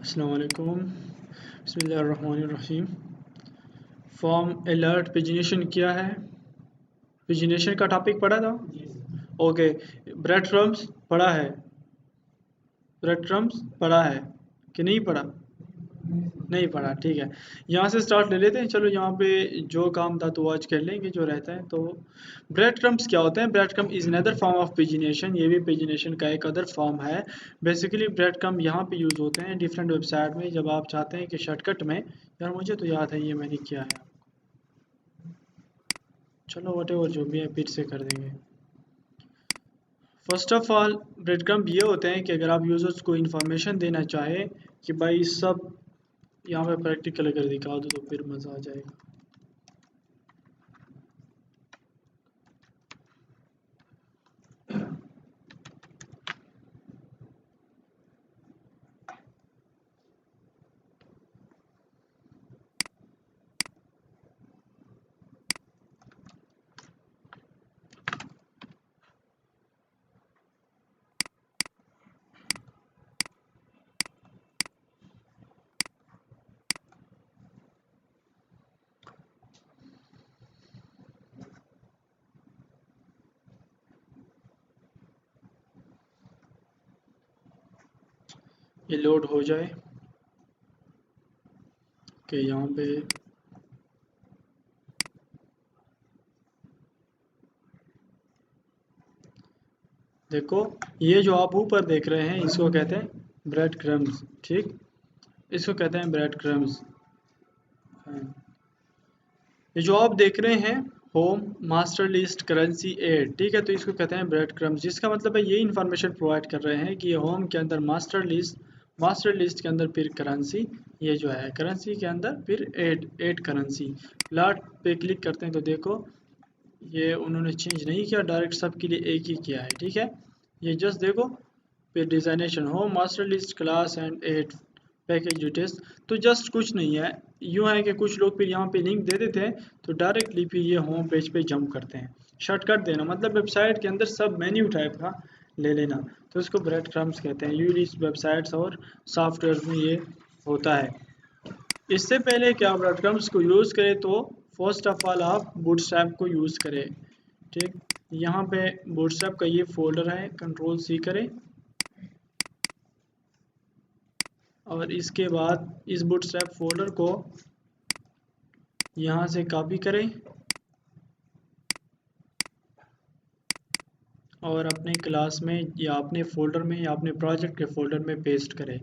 अस्सलाम वालेकुम बिस्मिल्लाहिर्रहमानिर्रहीम। फॉर्म अलर्ट पेजिनेशन क्या है? पेजिनेशन का टॉपिक पढ़ा था। ओके। ब्रेड क्रम्स पढ़ा है? ब्रेड क्रम्स पढ़ा है कि नहीं पढ़ा? नहीं पढ़ा, ठीक है। यहाँ से स्टार्ट ले लेते हैं। चलो यहाँ पे जो काम था तो आज कर लेंगे जो रहता है। तो ब्रेड क्रम्स क्या होते हैं? Bread crumb is another form of pagination. ये भी पेजिनेशन का एक अदर फॉर्म है। बेसिकली ब्रेड क्रम्ब यहाँ पे यूज़ होते हैं डिफरेंट वेबसाइट में, जब आप चाहते हैं कि शॉर्टकट में, यार मुझे तो याद है ये मैंने किया है, चलो वटेवर जो भी है फिर से कर देंगे। First of all bread crumb ये होते हैं कि अगर आप यूज़र्स को इन्फॉर्मेशन देना चाहें कि भाई सब, यहाँ पे प्रैक्टिकल अगर दिखा दो तो फिर मज़ा आ जाएगा। ये लोड हो जाए कि यहाँ पे देखो, ये जो आप ऊपर देख रहे हैं इसको कहते हैं ब्रेड क्रम्स, ठीक, इसको कहते हैं ब्रेड क्रम्स। ये जो आप देख रहे हैं home master list currency add, ठीक है, तो इसको कहते हैं ब्रेड क्रम्स, जिसका मतलब है ये इन्फॉर्मेशन प्रोवाइड कर रहे हैं कि ये होम के अंदर मास्टर लिस्ट के अंदर फिर करेंसी, ये जो है करेंसी के अंदर फिर एड करेंसी। प्लाट पे क्लिक करते हैं तो देखो ये उन्होंने चेंज नहीं किया, डायरेक्ट सबके लिए एक ही किया है, ठीक है। ये जस्ट देखो, फिर designation home master list class and ad package details. तो जस्ट कुछ नहीं है, यूँ है कि कुछ लोग फिर यहाँ पे लिंक दे देते हैं तो डायरेक्टली फिर ये होम पेज पे जंप करते हैं। शॉर्टकट देना मतलब वेबसाइट के अंदर सब मेन्यू टाइप का ले लेना, तो इसको ब्रेड क्रम्स कहते हैं। यूजली वेबसाइट्स और सॉफ्टवेयर में ये होता है। इससे पहले कि आप ब्रेड क्रम्स को यूज़ करें तो फर्स्ट ऑफ ऑल आप बूटस्ट्रैप को यूज़ करें, ठीक। यहाँ पे बूटस्ट्रैप का ये फोल्डर है, कंट्रोल सी करें और इसके बाद इस बूटस्ट्रैप फोल्डर को यहाँ से कॉपी करें और अपने क्लास में या अपने फोल्डर में या अपने प्रोजेक्ट के फोल्डर में पेस्ट करें।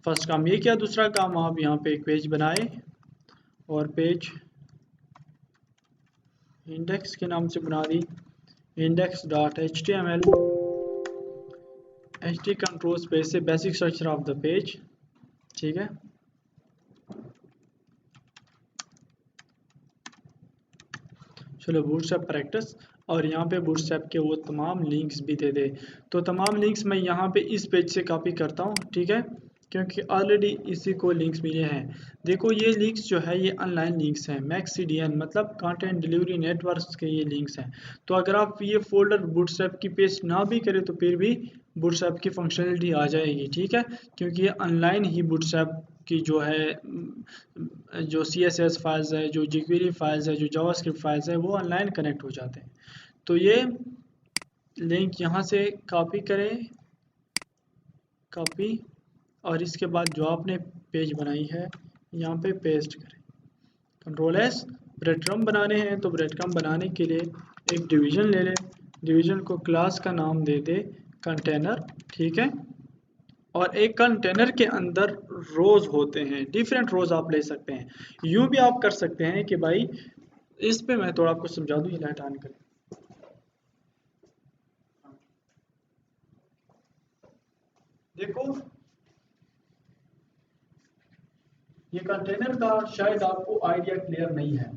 फर्स्ट काम ये किया। दूसरा काम, आप यहाँ पे एक पेज बनाए और पेज इंडेक्स के नाम से बना दी, index dot H T M L, H T control space से basic structure of the page, ठीक है। चलो बूटस्ट्रैप प्रैक्टिस, और यहाँ पे बूटस्ट्रैप के वो तमाम लिंक्स भी दे दे। तो तमाम लिंक्स मैं यहाँ पे इस पेज से कॉपी करता हूँ, ठीक है, क्योंकि ऑलरेडी इसी को लिंक्स मिले हैं। देखो ये लिंक्स जो है ये ऑनलाइन लिंक्स हैं, मैक्स सी डी एन मतलब कंटेंट डिलीवरी नेटवर्क्स के ये लिंक्स हैं। तो अगर आप ये फोल्डर बूटस्ट्रैप की पेस्ट ना भी करें तो फिर भी बूटस्ट्रैप की फंक्शनलिटी आ जाएगी, ठीक है, क्योंकि ये ऑनलाइन ही बूटस्ट्रैप की जो है जो CSS फाइल्स है, जो jQuery फाइल्स है, जो जावास्क्रिप्ट फाइल्स है, वो ऑनलाइन कनेक्ट हो जाते हैं। तो ये लिंक यहाँ से कॉपी करें, कॉपी, और इसके बाद जो आपने पेज बनाई है यहाँ पे पेस्ट करें, कंट्रोल एस। ब्रेड क्रम्ब बनाने हैं तो ब्रेड क्रम्ब बनाने के लिए एक डिवीज़न ले लें, डिवीज़न को क्लास का नाम दे दे कंटेनर, ठीक है, और एक कंटेनर के अंदर रोज होते हैं, डिफरेंट रोज आप ले सकते हैं। यूं भी आप कर सकते हैं कि भाई, इस पे मैं थोड़ा आपको समझा दूं, ये लाइट ऑन करें। देखो ये कंटेनर का शायद आपको आइडिया क्लियर नहीं है।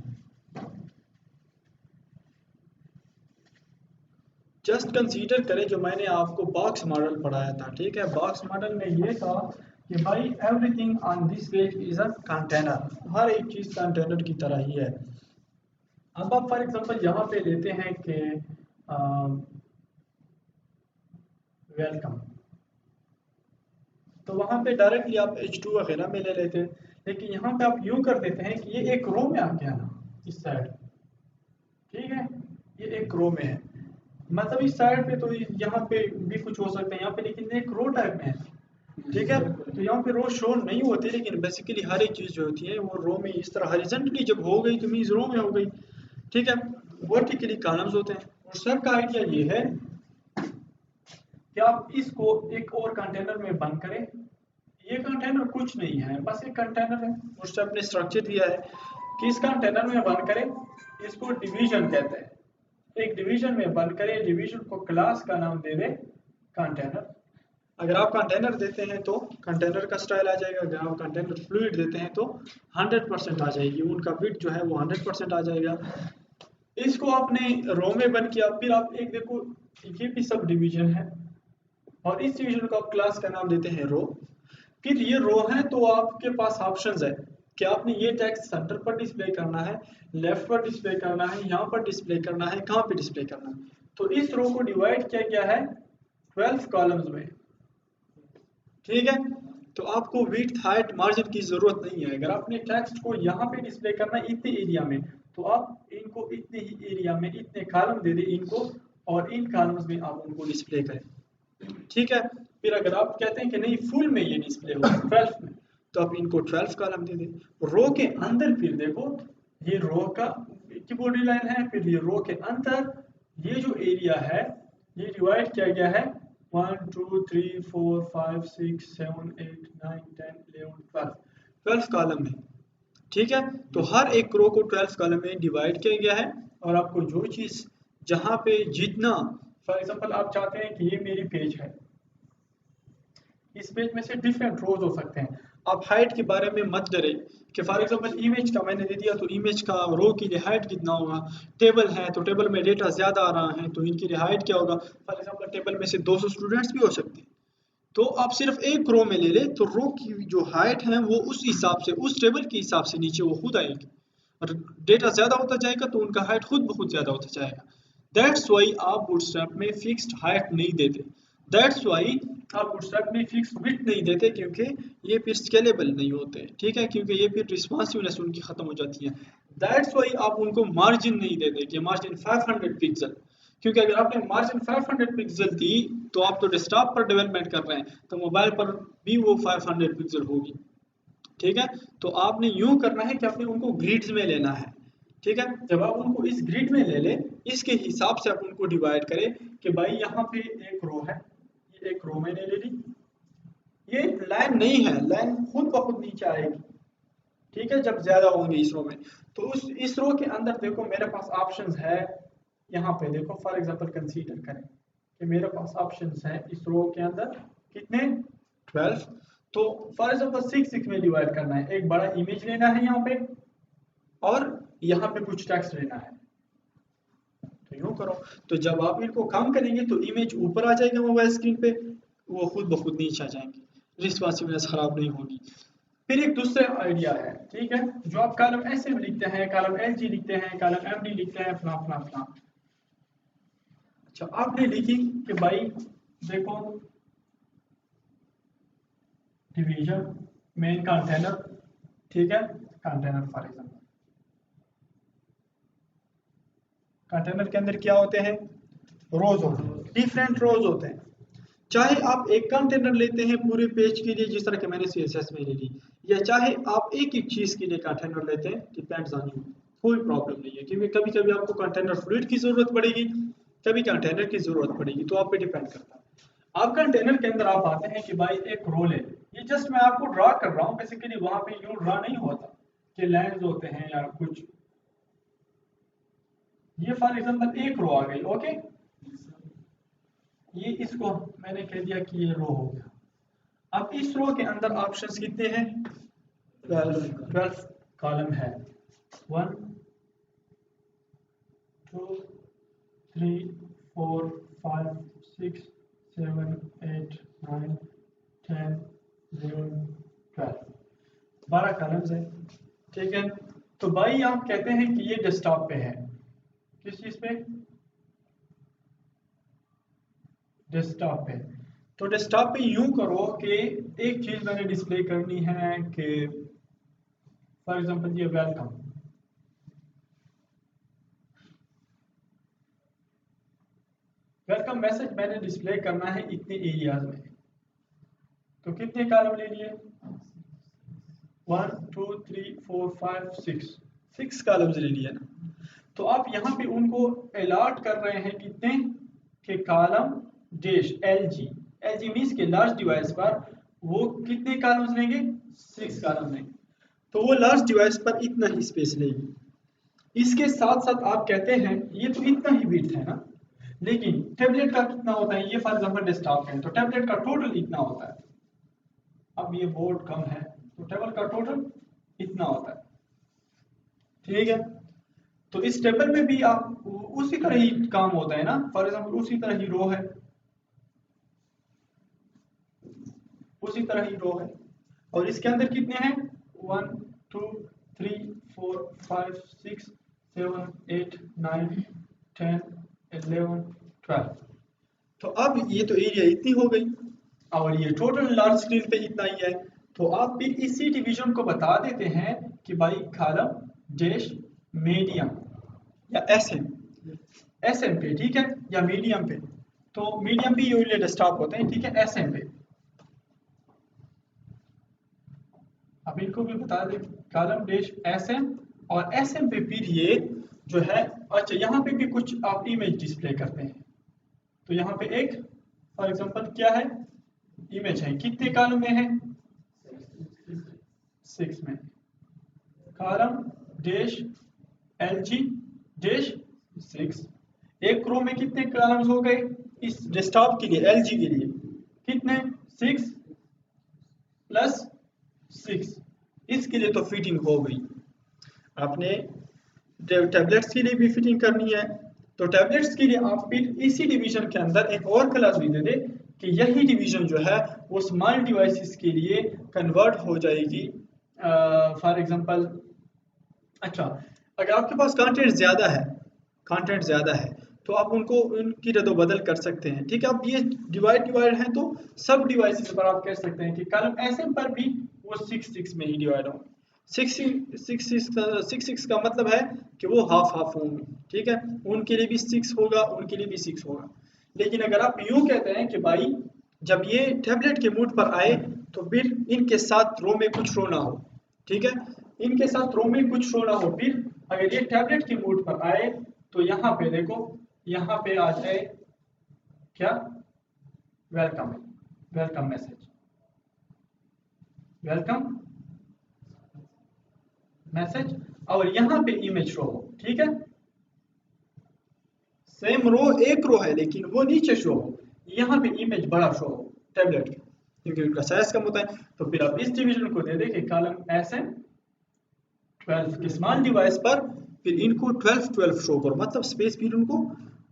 जस्ट कंसीडर करें जो मैंने आपको बॉक्स मॉडल पढ़ाया था, ठीक है। बॉक्स मॉडल में ये था कि भाई everything on this page is a container, हर एक चीज कंटेनर की तरह ही है। अब आप फॉर एग्जांपल यहाँ पे लेते हैं कि वेलकम, तो तो वहाँ पे डायरेक्टली आप H2 वगैरह में ले लेते हैं, लेकिन यहाँ पे आप यूँ कर देते हैं कि ये एक रो में आ गया ना इस साइड, ठीक है, ये एक रो में है, मतलब इस साइड पे तो यहाँ पे भी कुछ हो सकता है यहाँ पे, लेकिन एक रो टाइप में है, ठीक है। तो यहाँ पे रो शो नहीं होती, लेकिन बेसिकली हर एक चीज़ जो होती है वो रो में इस तरह हॉरिजॉन्टली जब हो गई तो मीन्स रो में हो गई, ठीक है। वर्टिकली कॉलम्स होते हैं। और सब का आइडिया ये है कि आप इसको एक और कंटेनर में बंद करें। ये कंटेनर कुछ नहीं है, बस एक कंटेनर है, उससे अपने स्ट्रक्चर दिया है कि इस कंटेनर में बंद करें, इसको डिवीजन कहते हैं, एक डिवीजन में बंद करें, डिवीजन को क्लास का नाम दे दे कंटेनर। अगर आप कंटेनर देते हैं तो कंटेनर का स्टाइल आ जाएगा, अगर आप कंटेनर फ्लूइड देते हैं तो 100% आ जाएगी, उनका बिट जो है वो 100% आ जाएगा। इसको आपने रो में बंद किया, फिर आप एक देखो ये भी सब डिवीजन है और इस डिवीजन को आप क्लास का नाम देते हैं रो। फिर ये रो है तो आपके पास ऑप्शंस है कि आपने ये टेक्स्ट सेंटर पर डिस्प्ले करना है, लेफ्ट पर डिस्प्ले करना है, यहाँ पर डिस्प्ले करना है, कहाँ पे डिस्प्ले करना है। तो इस रो को डिवाइड किया गया है 12 कॉलम्स में, ठीक है। तो आपको विड्थ हाइट मार्जिन की जरूरत नहीं है। अगर आपने टेक्स्ट को यहाँ पे डिस्प्ले करना है इतने एरिया में, तो आप इनको इतने ही एरिया में इतने कॉलम दे दें इनको, और इन कॉलम्स में आप उनको डिस्प्ले करें, ठीक है। फिर अगर आप कहते हैं कि नहीं फुल में ये डिस्प्ले हो 12 में, तो आप इनको 12 कॉलम दे दें। रो के अंदर फिर देखो ये रो का की बॉर्डर लाइन है, फिर ये रो के अंदर ये जो एरिया है ये डिवाइड किया गया है 1 2 3 4 5 6 7 8 9 10 11 12 कॉलम है, ठीक है। तो हर एक रो को 12 कॉलम में डिवाइड किया गया है, और आपको जो चीज़ जहाँ पे जितना, फॉर एग्जांपल आप चाहते हैं कि ये मेरी पेज है, इस पेज में से डिफरेंट रोज हो सकते हैं। आप हाइट के बारे में मत डरें कि फॉर एग्जांपल इमेज का मैंने दे दिया तो इमेज का रो के लिए हाइट कितना होगा, टेबल है तो टेबल में डेटा ज़्यादा आ रहा है तो इनके लिए हाइट क्या होगा। फॉर एग्जांपल टेबल में से 200 स्टूडेंट्स भी हो सकते हैं, तो आप सिर्फ एक रो में ले ले तो रो की जो हाइट है वो उस हिसाब से, उस टेबल के हिसाब से नीचे वो खुद आएगी, और डेटा ज़्यादा होता जाएगा तो उनका हाइट खुद ब खुद ज़्यादा होता जाएगा। दैट्स वाई आप बूटस्ट्रैप में फिक्स्ड हाइट नहीं देते, दैट्स वाई आप बूटस्ट्रैप में फिक्स्ड विड्थ नहीं देते, क्योंकि ये फिर स्केलेबल नहीं होते, ठीक है, क्योंकि ये फिर रिस्पॉन्सिवनेस उनकी ख़त्म हो जाती है। दैट्स वाई आप उनको मार्जिन नहीं देते कि मार्जिन 500 पिक्सल, क्योंकि अगर आपने मार्जिन 500 पिक्सल दी तो आप तो डेस्कटॉप पर डेवलपमेंट कर रहे हैं, तो मोबाइल पर भी वो 500 पिक्सल होगी, ठीक है। तो आपने यूं करना है कि आपने उनको ग्रिड्स में लेना है, ठीक है। जब आप उनको इस ग्रिड में ले लें, इसके हिसाब से आप उनको डिवाइड करें कि भाई यहाँ पे एक रो है, ये एक रो मैंने ले ली, ये लाइन नहीं है, लाइन खुद ब खुद नीचे आएगी, ठीक है, जब ज्यादा होंगे इस रो में। तो उस इस रो के अंदर देखो मेरे पास ऑप्शंस है, यहाँ पे देखो फॉर एग्जांपल कंसीडर करें कि मेरे पास ऑप्शंस है इस रो के अंदर कितने 12। तो फॉर एग्जांपल 6 में डिवाइड करना है, एक बड़ा इमेज लेना है यहाँ पे और यहाँ पे कुछ टेक्स्ट लेना है, तो यूं करो। तो जब आप इनको कम करेंगे तो इमेज ऊपर आ जाएगा मोबाइल स्क्रीन पे, वो खुद ब खुद नीचे आ जाएंगे, रिस्पॉन्सिवनेस खराब नहीं होगी। फिर एक दूसरा आइडिया है, ठीक है, जो आप कॉलम ऐसे लिखते हैं, कॉलम LG लिखते हैं, कॉलम MD लिखते हैं, फला फला फला। अच्छा आपने लिखी कि भाई देखो डिवीजन मेन कंटेनर, ठीक है, कंटेनर फॉर एग्जांपल कंटेनर के अंदर क्या होते हैं, रोज होते हैं, डिफरेंट रोज होते हैं। चाहे आप एक कंटेनर लेते हैं पूरे पेज के लिए जिस तरह के मैंने CSS में ले ली, या चाहे आप एक एक चीज के लिए कंटेनर लेते हैं, डिपेंड्स ऑन यू, कोई प्रॉब्लम नहीं है, क्योंकि कभी कभी आपको कंटेनर फ्लूइड की जरूरत पड़ेगी, कभी कंटेनर की जरूरत पड़ेगी, तो आप पे डिपेंड करता है। आप कंटेनर के अंदर आप आते हैं कि भाई एक रो ले, ये जस्ट मैं आपको ड्रा कर रहा हूँ, बेसिकली वहां पे यूं ड्रा नहीं होता कि लाइंस होते हैं या कुछ। ये फॉर एग्जांपल एक रो आ गई, ओके, ये इसको मैंने कह दिया कि ये रो हो गया। अब इस रो के अंदर ऑप्शंस कितने हैं, 12 कॉलम है, 1 2 3 4 5 6 7 8 9 10 11 12 12 कॉलम्स है, ठीक है। तो भाई आप कहते हैं कि ये डेस्कटॉप पे है, किस चीज पे, डेस्कटॉप पे। तो डेस्कटॉप पे यूं करो कि एक चीज मैंने डिस्प्ले करनी है कि फॉर एग्जांपल ये वेलकम मैसेज मैंने डिस्प्ले करना है इतने एरियाज में। तो कितने कॉलम ले लिए? 1 2 3 4 5 6 कॉलम्स ले लिए ना। तो आप यहाँ पे उनको अलॉट कर रहे हैं कितने के column dash L G means के लार्ज डिवाइस पर वो कितने कॉलम्स लेंगे? 6 कॉलम लेंगे। तो वो लार्ज डिवाइस पर इतना ही स्पेस लेगी। इसके साथ साथ आप कहते हैं ये तो इतना ही विड्थ है ना, लेकिन टैबलेट का कितना होता है? ये फॉर एग्जांपल डेस्कटॉप है तो टैबलेट का टोटल इतना होता है। अब ये बोर्ड कम है तो टेबल का टोटल इतना होता है, ठीक है। तो इस टेबल में भी आप उसी तरह ही काम होता है ना, फॉर एग्जांपल उसी तरह ही रो है, उसी तरह ही रो है। और इसके अंदर कितने हैं? 1 2 3 4 5 6 7 8 9 10 11 12। तो अब ये तो एरिया इतनी हो गई और ये टोटल लार्ज स्क्रीन पे इतना ही है। तो आप भी इसी डिवीजन को बता देते हैं कि भाई कॉलम डैश मीडियम या एसएम पे, ठीक है, या मीडियम पे। तो मीडियम पे यूजली डेस्कटॉप होते हैं, ठीक है, एसएम पे। अब इनको भी बता दें कॉलम डैश एसएम और एसएम पे फिर ये जो है, अच्छा यहाँ पे भी कुछ आप इमेज डिस्प्ले करते हैं। तो यहाँ पे एक फॉर एग्जांपल क्या है? इमेज है। कितने कॉलम में है? 6 में। Column dash LG dash 6। एक रो में कितने कॉलम्स हो गए इस डेस्कटॉप के लिए, एलजी के लिए? कितने? 6 प्लस 6। इसके लिए तो फिटिंग हो गई। आपने टैबलेट्स के लिए भी फिटिंग करनी है, तो टैबलेट्स के लिए आप फिर इसी डिवीजन के अंदर एक और क्लास भी दे दे कि यही डिवीजन जो है वो स्मॉल डिवाइसेस के लिए कन्वर्ट हो जाएगी। फॉर एग्जांपल, अच्छा, अगर आपके पास कंटेंट ज़्यादा है तो आप उनको उनकी रद्द-बदल कर सकते हैं, ठीक है। अब ये डिवाइड है तो सब डिवाइसेस पर आप कह सकते हैं कि कॉलम एसएम पर भी वो 6 में ही डिवाइड होंगे। 6 का मतलब है कि वो हाफ होंगे, ठीक है। उनके लिए भी 6 होगा, उनके लिए भी 6 होगा। लेकिन अगर आप यूँ कहते हैं कि भाई जब ये टैबलेट के मूड पर आए तो फिर इनके साथ रो में कुछ रो ना हो, ठीक है, इनके साथ रो में कुछ रो ना हो। फिर अगर ये टैबलेट के मूड पर आए तो यहाँ पे देखो, यहाँ पे आ जाए क्या? वेलकम मैसेज और यहाँ पे इमेज शो हो, ठीक है। सेम रो एक रो है लेकिन वो नीचे शो हो, यहाँ पे इमेज बड़ा शो हो टैबलेट के, क्योंकि उनका साइज कम होता है। तो फिर आप इस डिवीजन को दे दें कि कॉलम एसएम 12 के स्मॉल डिवाइस पर फिर इनको 12 शो करो, मतलब स्पेस फिर उनको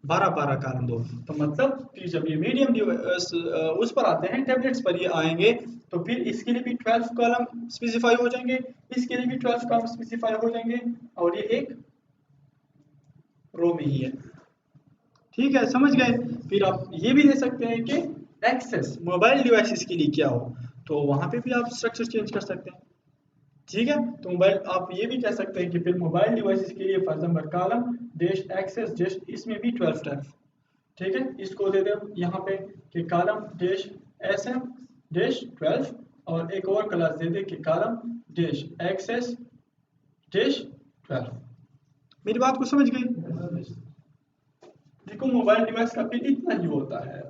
12 कॉलम दो। तो मतलब फिर जब ये मीडियम डिवाइस उस पर आते हैं, टैबलेट्स पर ये आएंगे तो फिर इसके लिए भी 12 कॉलम स्पेसिफाई हो जाएंगे, इसके लिए भी 12 कॉलम स्पेसिफाई हो जाएंगे और ये एक रो में ही है, ठीक है, समझ गए। फिर आप ये भी दे सकते हैं कि एक्सेस मोबाइल डिवाइसेस के लिए क्या हो, तो वहां पे भी आप स्ट्रक्चर चेंज कर सकते हैं, ठीक है। तो मोबाइल आप ये भी कह सकते हैं कि फिर मोबाइल डिवाइसेस के लिए for example column dash XS dash, इसमें भी 12, ठीक है। इसको दे दे यहाँ पे कि कॉलम डैश एसएम डैश 12 और एक और क्लास दे दे कि कॉलम डैश एक्सेस डैश 12। मेरी बात को समझ गए? देखो मोबाइल डिवाइस का फिर इतना ही होता है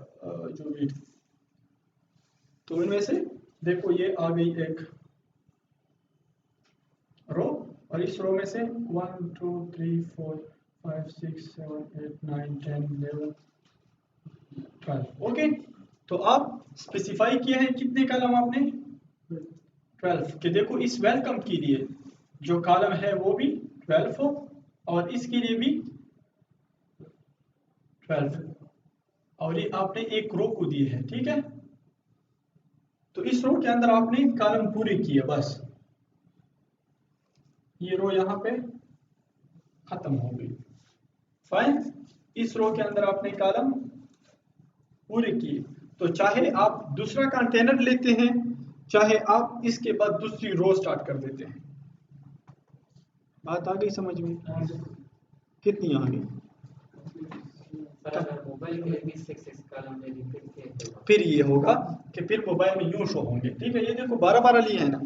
जो विड्थ। तो इनमें से देखो ये आ गई एक रो और इस रो में से 1 2 3 4 5 6 7 8 9 10 11 12। ओके, तो आप स्पेसिफाई किए हैं कितने कॉलम आपने? 12 के। देखो इस वेलकम के लिए जो कॉलम है वो भी 12 हो और इसके लिए भी 12 और ये आपने एक रो को दी है, ठीक है। तो इस रो के अंदर आपने कॉलम पूरे किए, बस ये रो यहाँ पे खत्म हो गई, फाइन। इस रो के अंदर आपने कॉलम पूरे किए। तो चाहे आप दूसरा कंटेनर लेते हैं, चाहे आप इसके बाद दूसरी रो स्टार्ट कर देते हैं। बात आ गई समझ में? कितनी आ गई? मोबाइल के लिए भी 6 कॉलम में लिखते फिर ये होगा कि फिर मोबाइल में यूं शो होंगे, ठीक है। ये देखो 12-12 लिए है ना,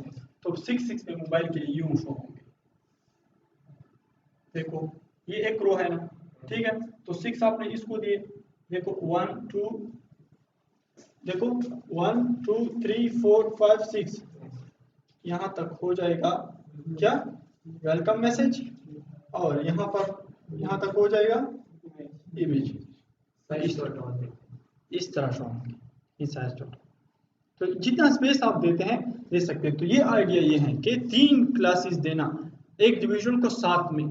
तो 6 में मोबाइल के लिए यूं शो होंगे। देखो ये एक रो है ना, ठीक है, तो 6 आपने इसको दिए, देखो 1 2, देखो 1 2 3 4 5 6 यहाँ तक हो जाएगा क्या, वेलकम मैसेज, और यहाँ यहाँ तक हो जाएगा इमेज, इस तरह शो होंगे, इस डॉट। तो जितना स्पेस आप देते हैं दे सकते हैं। तो ये आइडिया ये है कि 3 क्लासेस देना एक डिवीजन को साथ में,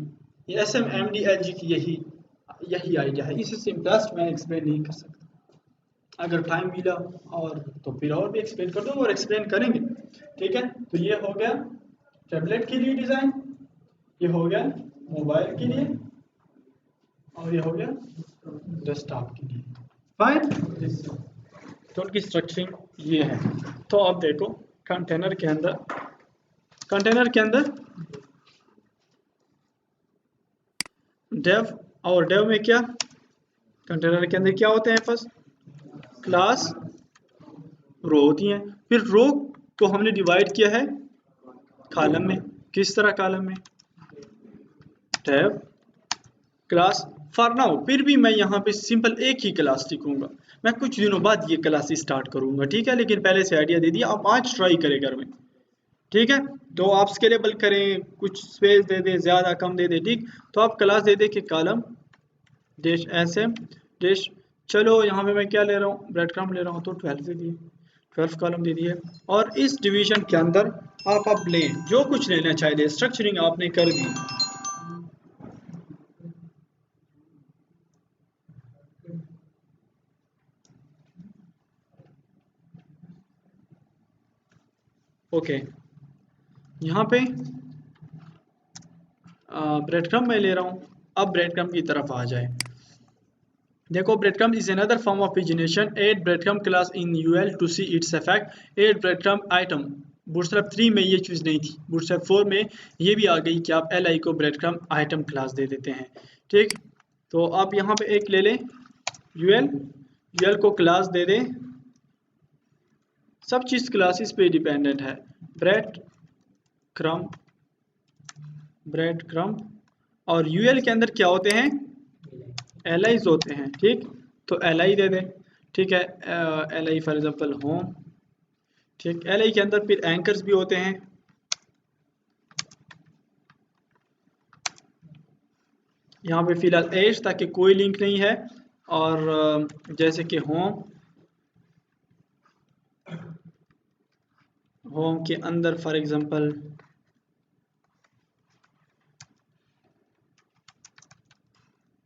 ये SMMDLG की यही आइडिया है। इससे सिंपलेस्ट मैं एक्सप्लेन नहीं कर सकता। अगर टाइम मिला और तो फिर और भी एक्सप्लेन कर दूँ और एक्सप्लेन करेंगे, ठीक है। तो ये हो गया टैबलेट के लिए डिज़ाइन, ये हो गया मोबाइल के लिए, और ये हो गया डेस्कटॉप के लिए। फाइन, तो उनकी स्ट्रक्चरिंग ये है। तो अब देखो कंटेनर के अंदर डेव, और डेव में क्या, कंटेनर के अंदर क्या होते हैं, फर्स्ट क्लास, रो होती हैं। फिर रो को हमने डिवाइड किया है कॉलम में। किस तरह कॉलम में, टैब क्लास। फॉर नाउ फिर भी मैं यहाँ पे सिंपल एक ही क्लास लिखूंगा, मैं कुछ दिनों बाद ये क्लास स्टार्ट करूंगा, ठीक है। लेकिन पहले से आइडिया दे दिया, आप आज ट्राई करें घर में, ठीक है। तो आप स्केलेबल करें, कुछ स्पेस दे दे, ज़्यादा कम दे दे, ठीक। तो आप क्लास दे दे कि कॉलम डैश SM डैश, चलो यहाँ पे मैं क्या ले रहा हूँ, ब्रेड क्रम्ब ले रहा हूँ, तो 12 दे दिए, 12 कॉलम दे दिए। और इस डिवीजन के अंदर आप ले जो कुछ लेना चाहिए, स्ट्रक्चरिंग आपने कर दी। ओके, यहाँ पे ब्रेड क्रम्ब मैं ले रहा हूँ। अब ब्रेड क्रम्ब की तरफ आ जाए, देखो breadcrumb is another form of pagination. Add breadcrumb class in UL to see its effect. Add breadcrumb item, Bootstrap 3 में ये चीज़ नहीं थी, बूटस्ट्रैप 4 में ये भी आ गई कि आप LI को ब्रेड क्रम्ब आइटम क्लास दे देते हैं, ठीक। तो आप यहाँ पे एक ले लें UL को क्लास दे दें, सब चीज़ क्लासेस पे डिपेंडेंट है। ब्रेड क्रम्ब और UL के अंदर क्या होते हैं, LIs होते हैं, ठीक। तो LI दे दें, ठीक है। LI फॉर एग्जांपल होम, ठीक। LI के अंदर फिर एंकर्स भी होते हैं, यहाँ पे फिलहाल एज ताकि कोई लिंक नहीं है। और जैसे कि होम के अंदर फॉर एग्जांपल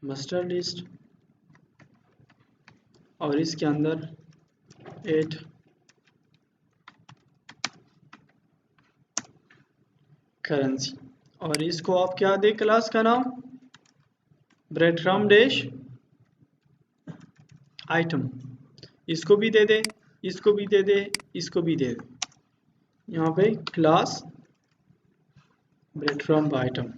मास्टर लिस्ट, और इसके अंदर 8 करेंसी, और इसको आप क्या दे, क्लास का नाम ब्रेड क्रम्ब डैश आइटम। इसको भी दे दे, इसको भी दे दे, इसको भी दे दे, यहाँ पे क्लास ब्रेड क्रम्ब आइटम।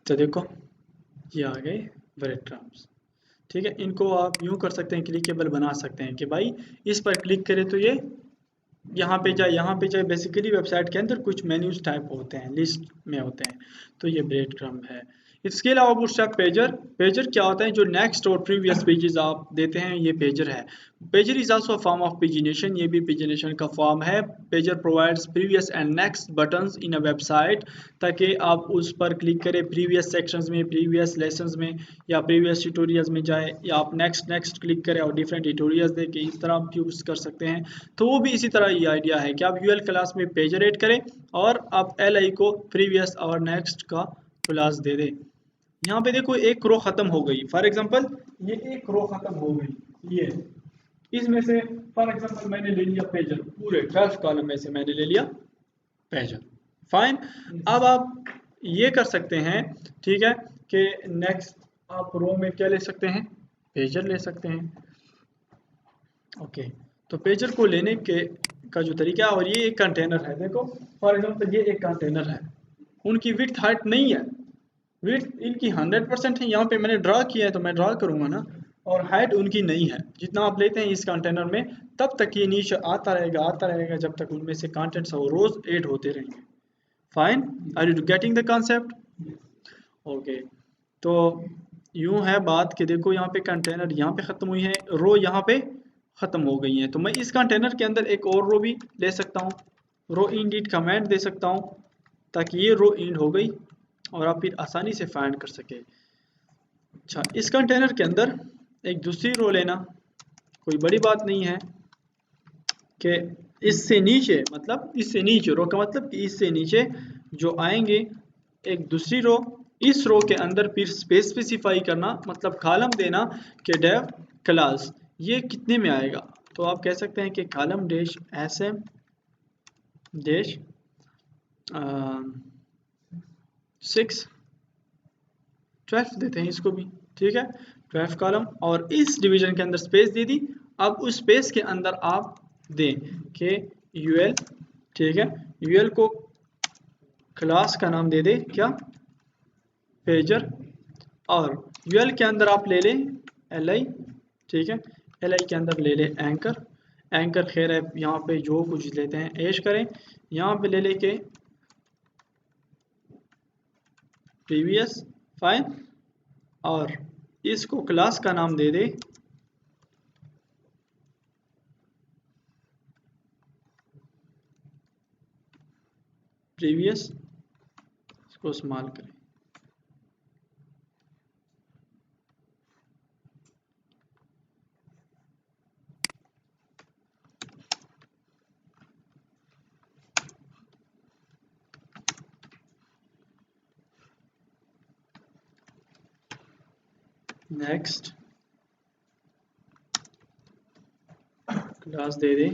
तो देखो ये आ गए ब्रेड क्रम्ब्स, ठीक है। इनको आप यूँ कर सकते हैं, क्लिकेबल बना सकते हैं कि भाई इस पर क्लिक करें तो ये यहाँ पे जाए, यहाँ पे जाए। बेसिकली वेबसाइट के अंदर कुछ मेन्यूज टाइप होते हैं, लिस्ट में होते हैं, तो ये ब्रेड क्रम्ब है। इसके अलावा बूटस्ट्रैप पेजर क्या होता है, जो नेक्स्ट और प्रीवियस पेजेस आप देते हैं, ये पेजर है। Pager is also form of pagination, ये भी पेजिनेशन का फॉर्म है। Pager provides previous and next buttons in a website, ताकि आप उस पर क्लिक करें प्रीवियस सेक्शंस में, प्रीवियस लेसन्स में, या प्रीवियस ट्यूटोरियल्स में जाए, या आप नेक्स्ट क्लिक करें और डिफरेंट ट्यूटोरियल्स देखें, इस तरह आप यूज़ कर सकते हैं। तो वो भी इसी तरह ये आइडिया है कि आप UL क्लास में पेजर ऐड करें और आप LI को प्रीवियस और नेक्स्ट का क्लास दे दें। यहाँ पे देखो एक रो खत्म हो गई, फॉर एग्जांपल ये एक रो खत्म हो गई, ये इसमें से फॉर एग्जांपल मैंने ले लिया पेजर, पूरे 12 कॉलम में से मैंने ले लिया पेजर, फाइन। अब आप ये कर सकते हैं, ठीक है, कि नेक्स्ट आप रो में क्या ले सकते हैं, पेजर ले सकते हैं। ओके, तो पेजर को लेने के का जो तरीका है, और ये एक कंटेनर है, देखो फॉर एग्जांपल ये एक कंटेनर है, उनकी विड्थ हाइट नहीं है, विड्थ इनकी 100% है, यहाँ पे मैंने ड्रा किया है तो मैं ड्रा करूँगा ना, और हाइट उनकी नहीं है। जितना आप लेते हैं इस कंटेनर में तब तक ये नीचे आता रहेगा जब तक उनमें से कंटेंट्स और रोज ऐड होते रहेंगे। Fine, are you getting the concept? Okay, तो यूं है बात कि देखो यहाँ पे कंटेनर यहाँ पे ख़त्म हुई है, रो यहाँ पे ख़त्म हो गई है, तो मैं इस कंटेनर के अंदर एक और रो भी ले सकता हूँ, रो इंडीड कमेंट दे सकता हूँ ताकि ये रो इंड हो गई और आप फिर आसानी से फाइंड कर सके। अच्छा, इस कंटेनर के अंदर एक दूसरी रो लेना कोई बड़ी बात नहीं है कि इससे नीचे, मतलब इससे नीचे रो का मतलब कि इससे नीचे जो आएंगे एक दूसरी रो, इस रो के अंदर फिर स्पेसिफाई करना, मतलब कॉलम देना कि डेव क्लास ये कितने में आएगा। तो आप कह सकते हैं कि कॉलम डैश sm डैश 6 12 देते हैं इसको भी, ठीक है, 12 कॉलम, और इस डिवीजन के अंदर स्पेस दे दी। अब उस स्पेस के अंदर आप दें कि यूएल, ठीक है, यूएल को क्लास का नाम दे दे क्या, पेजर, और यूएल के अंदर आप ले लें एल, ठीक है, एल के अंदर ले लें एंकर, एंकर खैर है यहाँ पे जो कुछ लेते हैं ऐश करें, यहाँ पे ले लेके प्रीवियस, फाइन, और इसको क्लास का नाम दे दे प्रीवियस, इसको इस्तेमाल करें। नेक्स्ट क्लास दे दे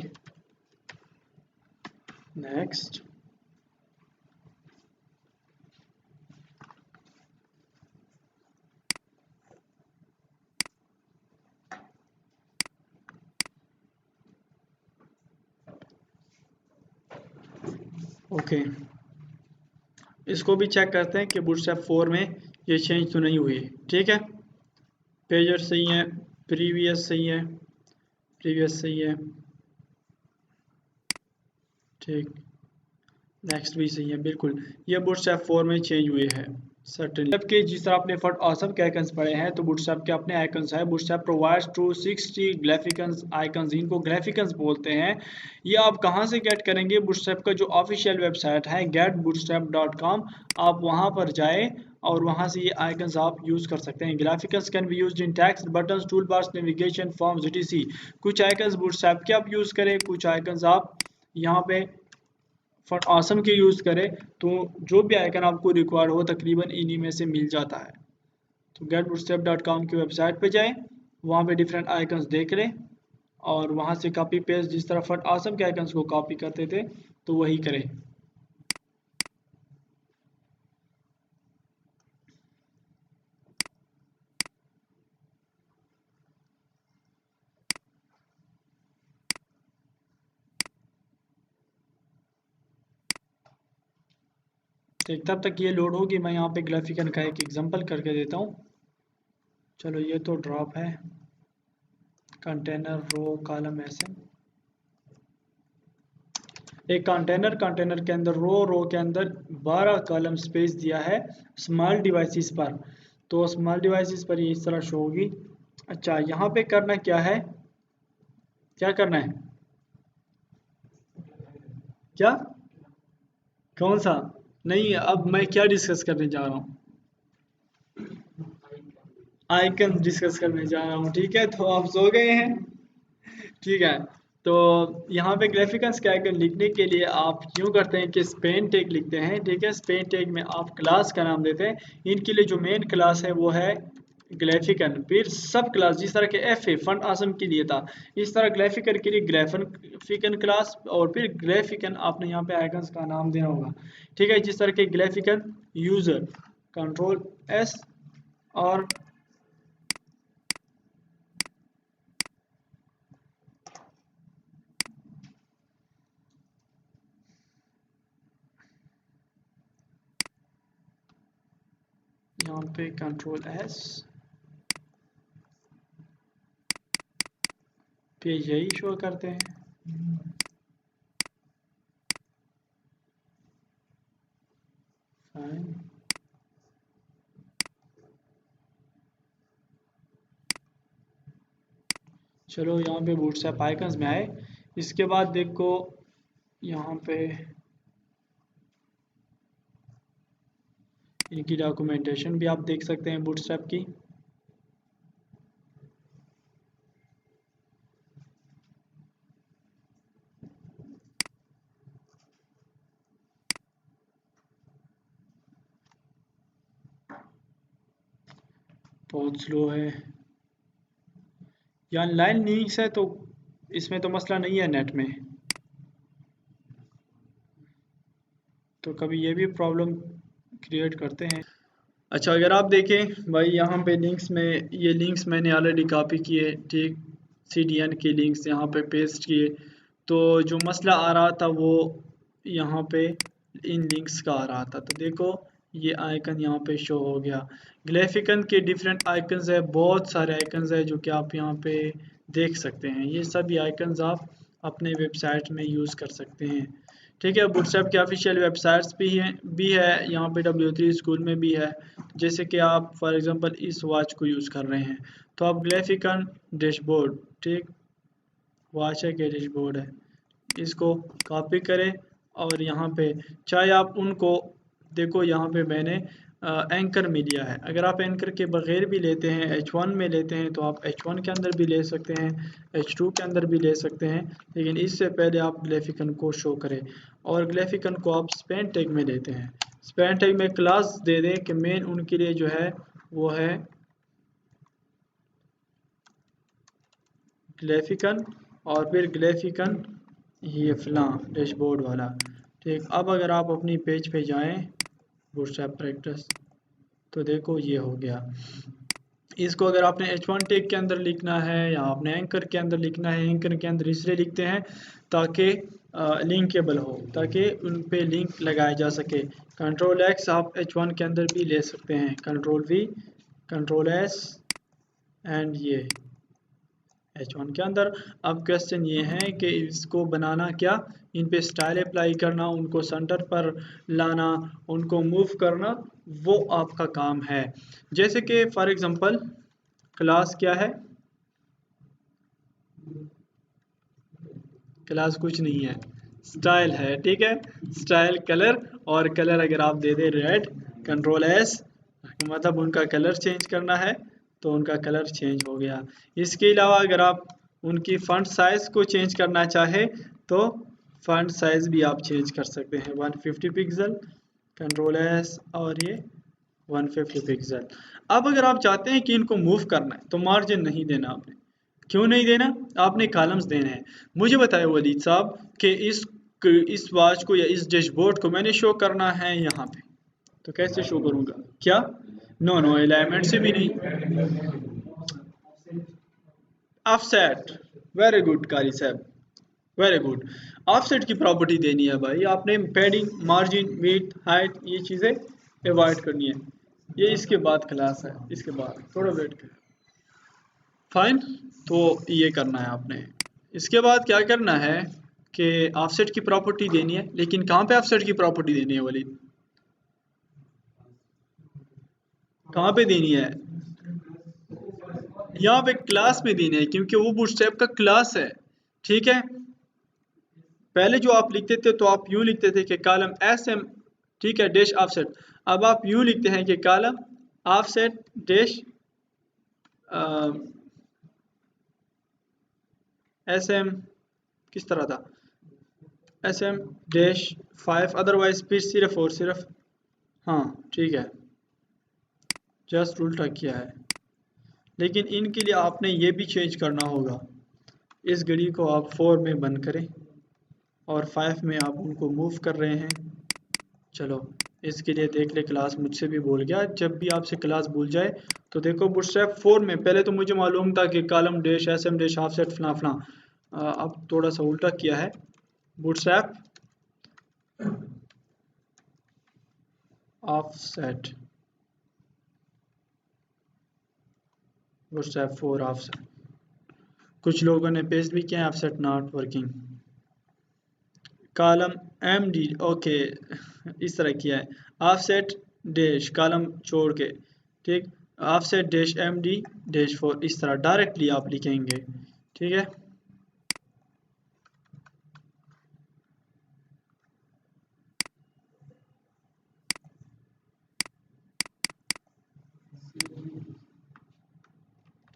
नेक्स्ट, ओके, इसको भी चेक करते हैं कि बूटस्ट्रैप 4 में ये चेंज तो नहीं हुई, ठीक है, पेजर सही है, प्रीवियस सही है, प्रीवियस सही है, ठीक, नेक्स्ट भी सही है, बिल्कुल ये बूटस्ट्रैप 4 में चेंज हुए हैं सर्टेनली। जबकि जिस तरह आपने फट ऑसम के आइकन्स पढ़े हैं, तो बूटस्ट्रैप के अपने आइकन्स है, बूटस्ट्रैप प्रोवाइड्स 260 ग्राफिकन्स आइकन्स, इनको ग्राफिकन्स बोलते हैं। ये आप कहाँ से गेट करेंगे, बूटस्ट्रैप का जो ऑफिशियल वेबसाइट है getbootstrap.com, आप वहाँ पर जाए और वहाँ से ये आइकन्स आप यूज़ कर सकते हैं। Graphicals can be used in text, buttons, tool bars, navigation, forms, etc। कुछ आइकन्स बूटस्ट्रैप के आप यूज़ करें, कुछ आइकन्स आप यहाँ पे फॉर ऑसम के यूज़ करें, तो जो भी आइकन आपको रिक्वायर्ड हो तकरीबन इन्हीं में से मिल जाता है। तो getbootstrap.com की वेबसाइट पे जाएं, वहाँ पे डिफरेंट आइकन्स देख लें और वहाँ से कॉपी पेस्ट, जिस तरह फट ऑसम के आइकन्स को कॉपी करते थे तो वही करें। तो तब तक ये लोड होगी, मैं यहाँ पे ग्राफिकन का एक एग्जांपल करके देता हूँ। चलो ये तो ड्रॉप है, कंटेनर रो कॉलम ऐसे, एक कंटेनर के अंदर रो के अंदर 12 कॉलम स्पेस दिया है स्मॉल डिवाइसेस पर, तो स्मॉल डिवाइसेस पर ये इस तरह शो होगी। अच्छा, यहाँ पे करना क्या है, क्या करना है, क्या, कौन सा, नहीं अब मैं क्या डिस्कस करने जा रहा हूँ, आइकन डिस्कस करने जा रहा हूँ, ठीक है, तो आप सो गए हैं, ठीक है। तो यहाँ पे ग्राफिकल्स के आइकन लिखने के लिए आप यूँ करते हैं कि स्पेन टैग लिखते हैं, ठीक है, स्पेन टैग में आप क्लास का नाम देते हैं। इनके लिए जो मेन क्लास है वो है ग्राफिकन, फिर सब क्लास जिस तरह के एफ ए फंड आसम के लिए था, इस तरह ग्राफिकन के लिए ग्राफिकन क्लास, और फिर ग्राफिकन आपने यहाँ पे आइकन्स का नाम देना होगा, ठीक है। जिस तरह के ग्राफिकन यूजर, कंट्रोल एस, और यहाँ पे कंट्रोल एस, पेज यही शो करते हैं। फाइन, चलो यहाँ पे बूटस्ट्रैप आइकन्स में आए। इसके बाद देखो यहाँ पे इनकी डॉक्यूमेंटेशन भी आप देख सकते हैं बूटस्ट्रैप की। बहुत स्लो है, या लाइन लिंक्स है तो इसमें तो मसला नहीं है नेट में, तो कभी ये भी प्रॉब्लम क्रिएट करते हैं। अच्छा, अगर आप देखें भाई यहाँ पे लिंक्स में, ये लिंक्स मैंने ऑलरेडी कॉपी किए, ठीक, CDN के लिंक्स यहाँ पे पेस्ट किए, तो जो मसला आ रहा था वो यहाँ पे इन लिंक्स का आ रहा था। तो देखो ये आइकन यहाँ पे शो हो गया। ग्राफिकन के डिफरेंट आइकन्स है, बहुत सारे आइकन्स है जो कि आप यहाँ पे देख सकते हैं। ये सभी आइकन्स आप अपने वेबसाइट में यूज़ कर सकते हैं, ठीक है। बूटस्ट्रैप की ऑफिशियल वेबसाइट्स भी है यहाँ पे, W3 स्कूल में भी है। जैसे कि आप फॉर एग्जांपल इस वॉच को यूज़ कर रहे हैं, तो आप ग्राफिकन डैशबोर्ड, ठीक, वॉच है के डैशबोर्ड है, इसको कॉपी करें, और यहाँ पे चाहे आप उनको देखो, यहाँ पे मैंने एंकर में लिया है। अगर आप एंकर के बगैर भी लेते हैं, H1 में लेते हैं, तो आप H1 के अंदर भी ले सकते हैं, H2 के अंदर भी ले सकते हैं, लेकिन इससे पहले आप ग्राफिकन को शो करें। और ग्राफिकन को आप स्पैन टैग में लेते हैं, स्पैन टैग में क्लास दे दें कि मेन उनके लिए जो है वो है ग्राफिकन, और फिर ग्राफिकन ये फलां डैशबोर्ड वाला, ठीक। अब अगर आप अपनी पेज पे जाएं बूटस्ट्रैप प्रैक्टिस, तो देखो ये हो गया। इसको अगर आपने H1 टैग के अंदर लिखना है या आपने एंकर के अंदर लिखना है, एंकर के अंदर इसलिए लिखते हैं ताकि लिंकेबल हो, ताकि उन पे लिंक लगाया जा सके। कंट्रोल X आप H1 के अंदर भी ले सकते हैं, control V, control S, and ये H1 के अंदर। अब क्वेश्चन ये है कि इसको बनाना क्या, इन पे स्टाइल अप्लाई करना, उनको सेंटर पर लाना, उनको मूव करना, वो आपका काम है। जैसे कि फॉर एग्जांपल क्लास क्या है, क्लास कुछ नहीं है, स्टाइल है, ठीक है। स्टाइल कलर, और कलर अगर आप दे दे रेड, कंट्रोल एस, मतलब उनका कलर चेंज करना है तो उनका कलर चेंज हो गया। इसके अलावा अगर आप उनकी फॉन्ट साइज को चेंज करना चाहे तो फॉन्ट साइज भी आप चेंज कर सकते हैं, 150 पिक्सल, कंट्रोल एस, और ये 150 पिक्सल। अब अगर आप चाहते हैं कि इनको मूव करना है तो मार्जिन नहीं देना आपने। क्यों नहीं देना, आपने कॉलम्स देने हैं। मुझे बताए वलीद साहब कि इस वॉच को या इस डैशबोर्ड को मैंने शो करना है यहाँ पे, तो कैसे शो करूँगा, क्या, नो नो अलाइनमेंट से भी नहीं, ऑफसेट, वेरी गुड कारी साहब, वेरी गुड। ऑफसेट की प्रॉपर्टी देनी है भाई आपने, पैडिंग, मार्जिन, विड्थ, हाइट, ये चीज़ें अवॉइड करनी है। ये इसके बाद क्लास है, इसके बाद थोड़ा वेट कर, फाइन। तो ये करना है आपने। इसके बाद क्या करना है कि ऑफसेट की प्रॉपर्टी देनी है, लेकिन कहाँ पे ऑफसेट की प्रॉपर्टी देनी है वलीद, कहाँ पे देनी है, यहाँ पे क्लास में देनी है, क्योंकि वो बूटस्ट्रैप का क्लास है, ठीक है। पहले जो आप लिखते थे तो आप यूँ लिखते थे कि कॉलम SM, ठीक है, डैश ऑफसेट। अब आप यूँ लिखते हैं कि कॉलम ऑफसेट डैश SM, किस तरह था, SM डैश 5, अदरवाइज फिर सिर्फ और सिर्फ, हाँ ठीक है, जस्ट उल्टा किया है, लेकिन इनके लिए आपने ये भी चेंज करना होगा। इस घड़ी को आप 4 में बंद करें और 5 में आप उनको मूव कर रहे हैं। चलो इसके लिए देख ले, क्लास मुझसे भी भूल गया, जब भी आपसे क्लास भूल जाए तो देखो बूटस्ट्रैप 4 में पहले तो मुझे मालूम था कि column dash S M dash offset फला फला, अब थोड़ा सा उल्टा किया है। बूटस्ट्रैप ऑफसेट, बूटस्ट्रैप 4 ऑफसेट, कुछ लोगों ने पेस्ट भी किया है offset not working. Column M D okay इस तरह किया है, ऑफसेट डैश कॉलम छोड़ के, ठीक, offset dash M D dash 4, इस तरह डायरेक्टली आप लिखेंगे, ठीक है।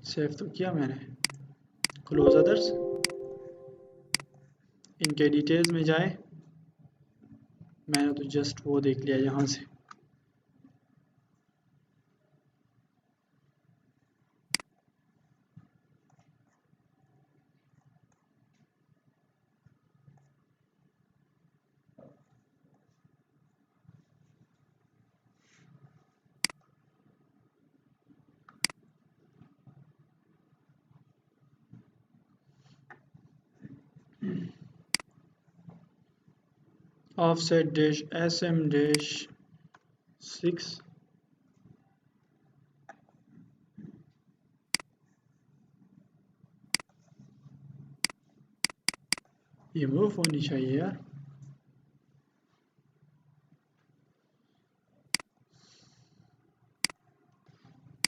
सेव तो किया मैंने, क्लोज अदर्स, इनके डिटेल्स में जाए, मैंने तो जस्ट वो देख लिया यहाँ से। Offset dash S M dash 6, ये मूव होनी चाहिए यार,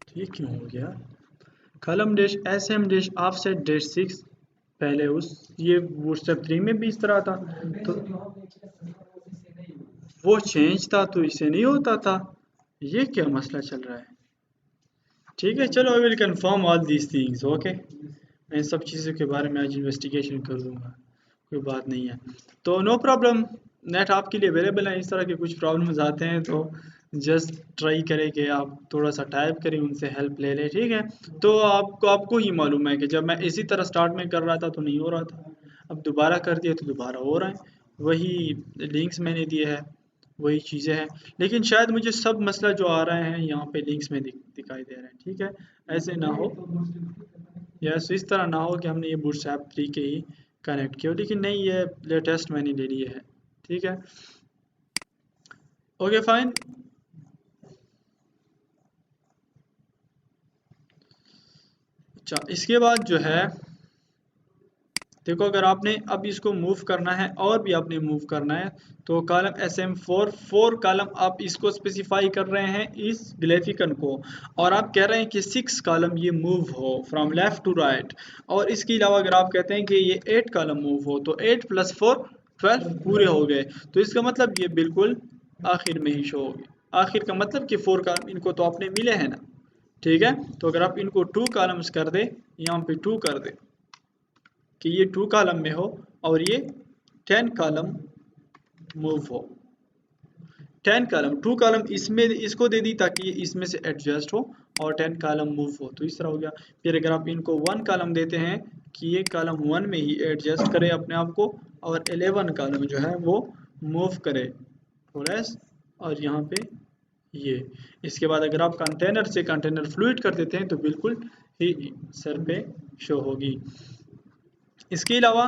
ठीक क्यों हो गया। Column dash S M dash offset dash 6, पहले उस ये व्हाट्सएप 3 में भी इस तरह था, तो वो चेंज था तो इसे नहीं होता था, ये क्या मसला चल रहा है। ठीक है चलो, I will confirm all these things, okay. मैं इन सब चीज़ों के बारे में आज इन्वेस्टिगेशन कर लूँगा, कोई बात नहीं है। तो नो प्रॉब्लम, नेट आपके लिए अवेलेबल है। इस तरह के कुछ प्रॉब्लम्स आते हैं तो जस्ट ट्राई करें कि आप थोड़ा सा टाइप करें, उनसे हेल्प ले लें, ठीक है। तो आपको ही मालूम है कि जब मैं इसी तरह स्टार्ट में कर रहा था तो नहीं हो रहा था, अब दोबारा कर दिया तो दोबारा हो रहा है। वही लिंक्स मैंने दिए हैं, वही चीज़ें हैं, लेकिन शायद मुझे सब मसला जो आ रहे हैं यहाँ पे लिंक्स में दिखाई दे रहे हैं, ठीक है। ऐसे ना हो, यस इस तरह ना हो कि हमने ये बूटस्ट्रैप 3 के ही कनेक्ट किया, लेकिन नहीं, ये लेटेस्ट मैंने ले लिए है, ठीक है। ओके फाइन, अच्छा इसके बाद जो है देखो, अगर आपने अब इसको मूव करना है और भी आपने मूव करना है तो कॉलम SM4 कॉलम आप इसको स्पेसिफाई कर रहे हैं इस ग्राफिकन को, और आप कह रहे हैं कि 6 कॉलम ये मूव हो फ्रॉम लेफ्ट टू राइट, और इसके अलावा अगर आप कहते हैं कि ये 8 कॉलम मूव हो तो 8 + 4 12 पूरे हो गए, तो इसका मतलब ये बिल्कुल आखिर में ही शो होगी। आखिर का मतलब कि 4 कॉलम इनको तो आपने मिले हैं ना, ठीक है। तो अगर आप इनको 2 कॉलम्स कर दे, यहाँ पे 2 कर दे कि ये 2 कॉलम में हो और ये 10 कॉलम मूव हो, 10 कॉलम 2 कॉलम इसमें इसको दे दी ताकि ये इसमें से एडजस्ट हो और 10 कॉलम मूव हो, तो इस तरह हो गया। फिर अगर आप इनको 1 कॉलम देते हैं कि ये कॉलम 1 में ही एडजस्ट करे अपने आप को, और 11 कॉलम जो है वो मूव करे थोड़ा, और यहाँ पे ये, इसके बाद अगर आप कंटेनर से कंटेनर फ्लूइड कर देते हैं तो बिल्कुल ही सर पे शो होगी। इसके अलावा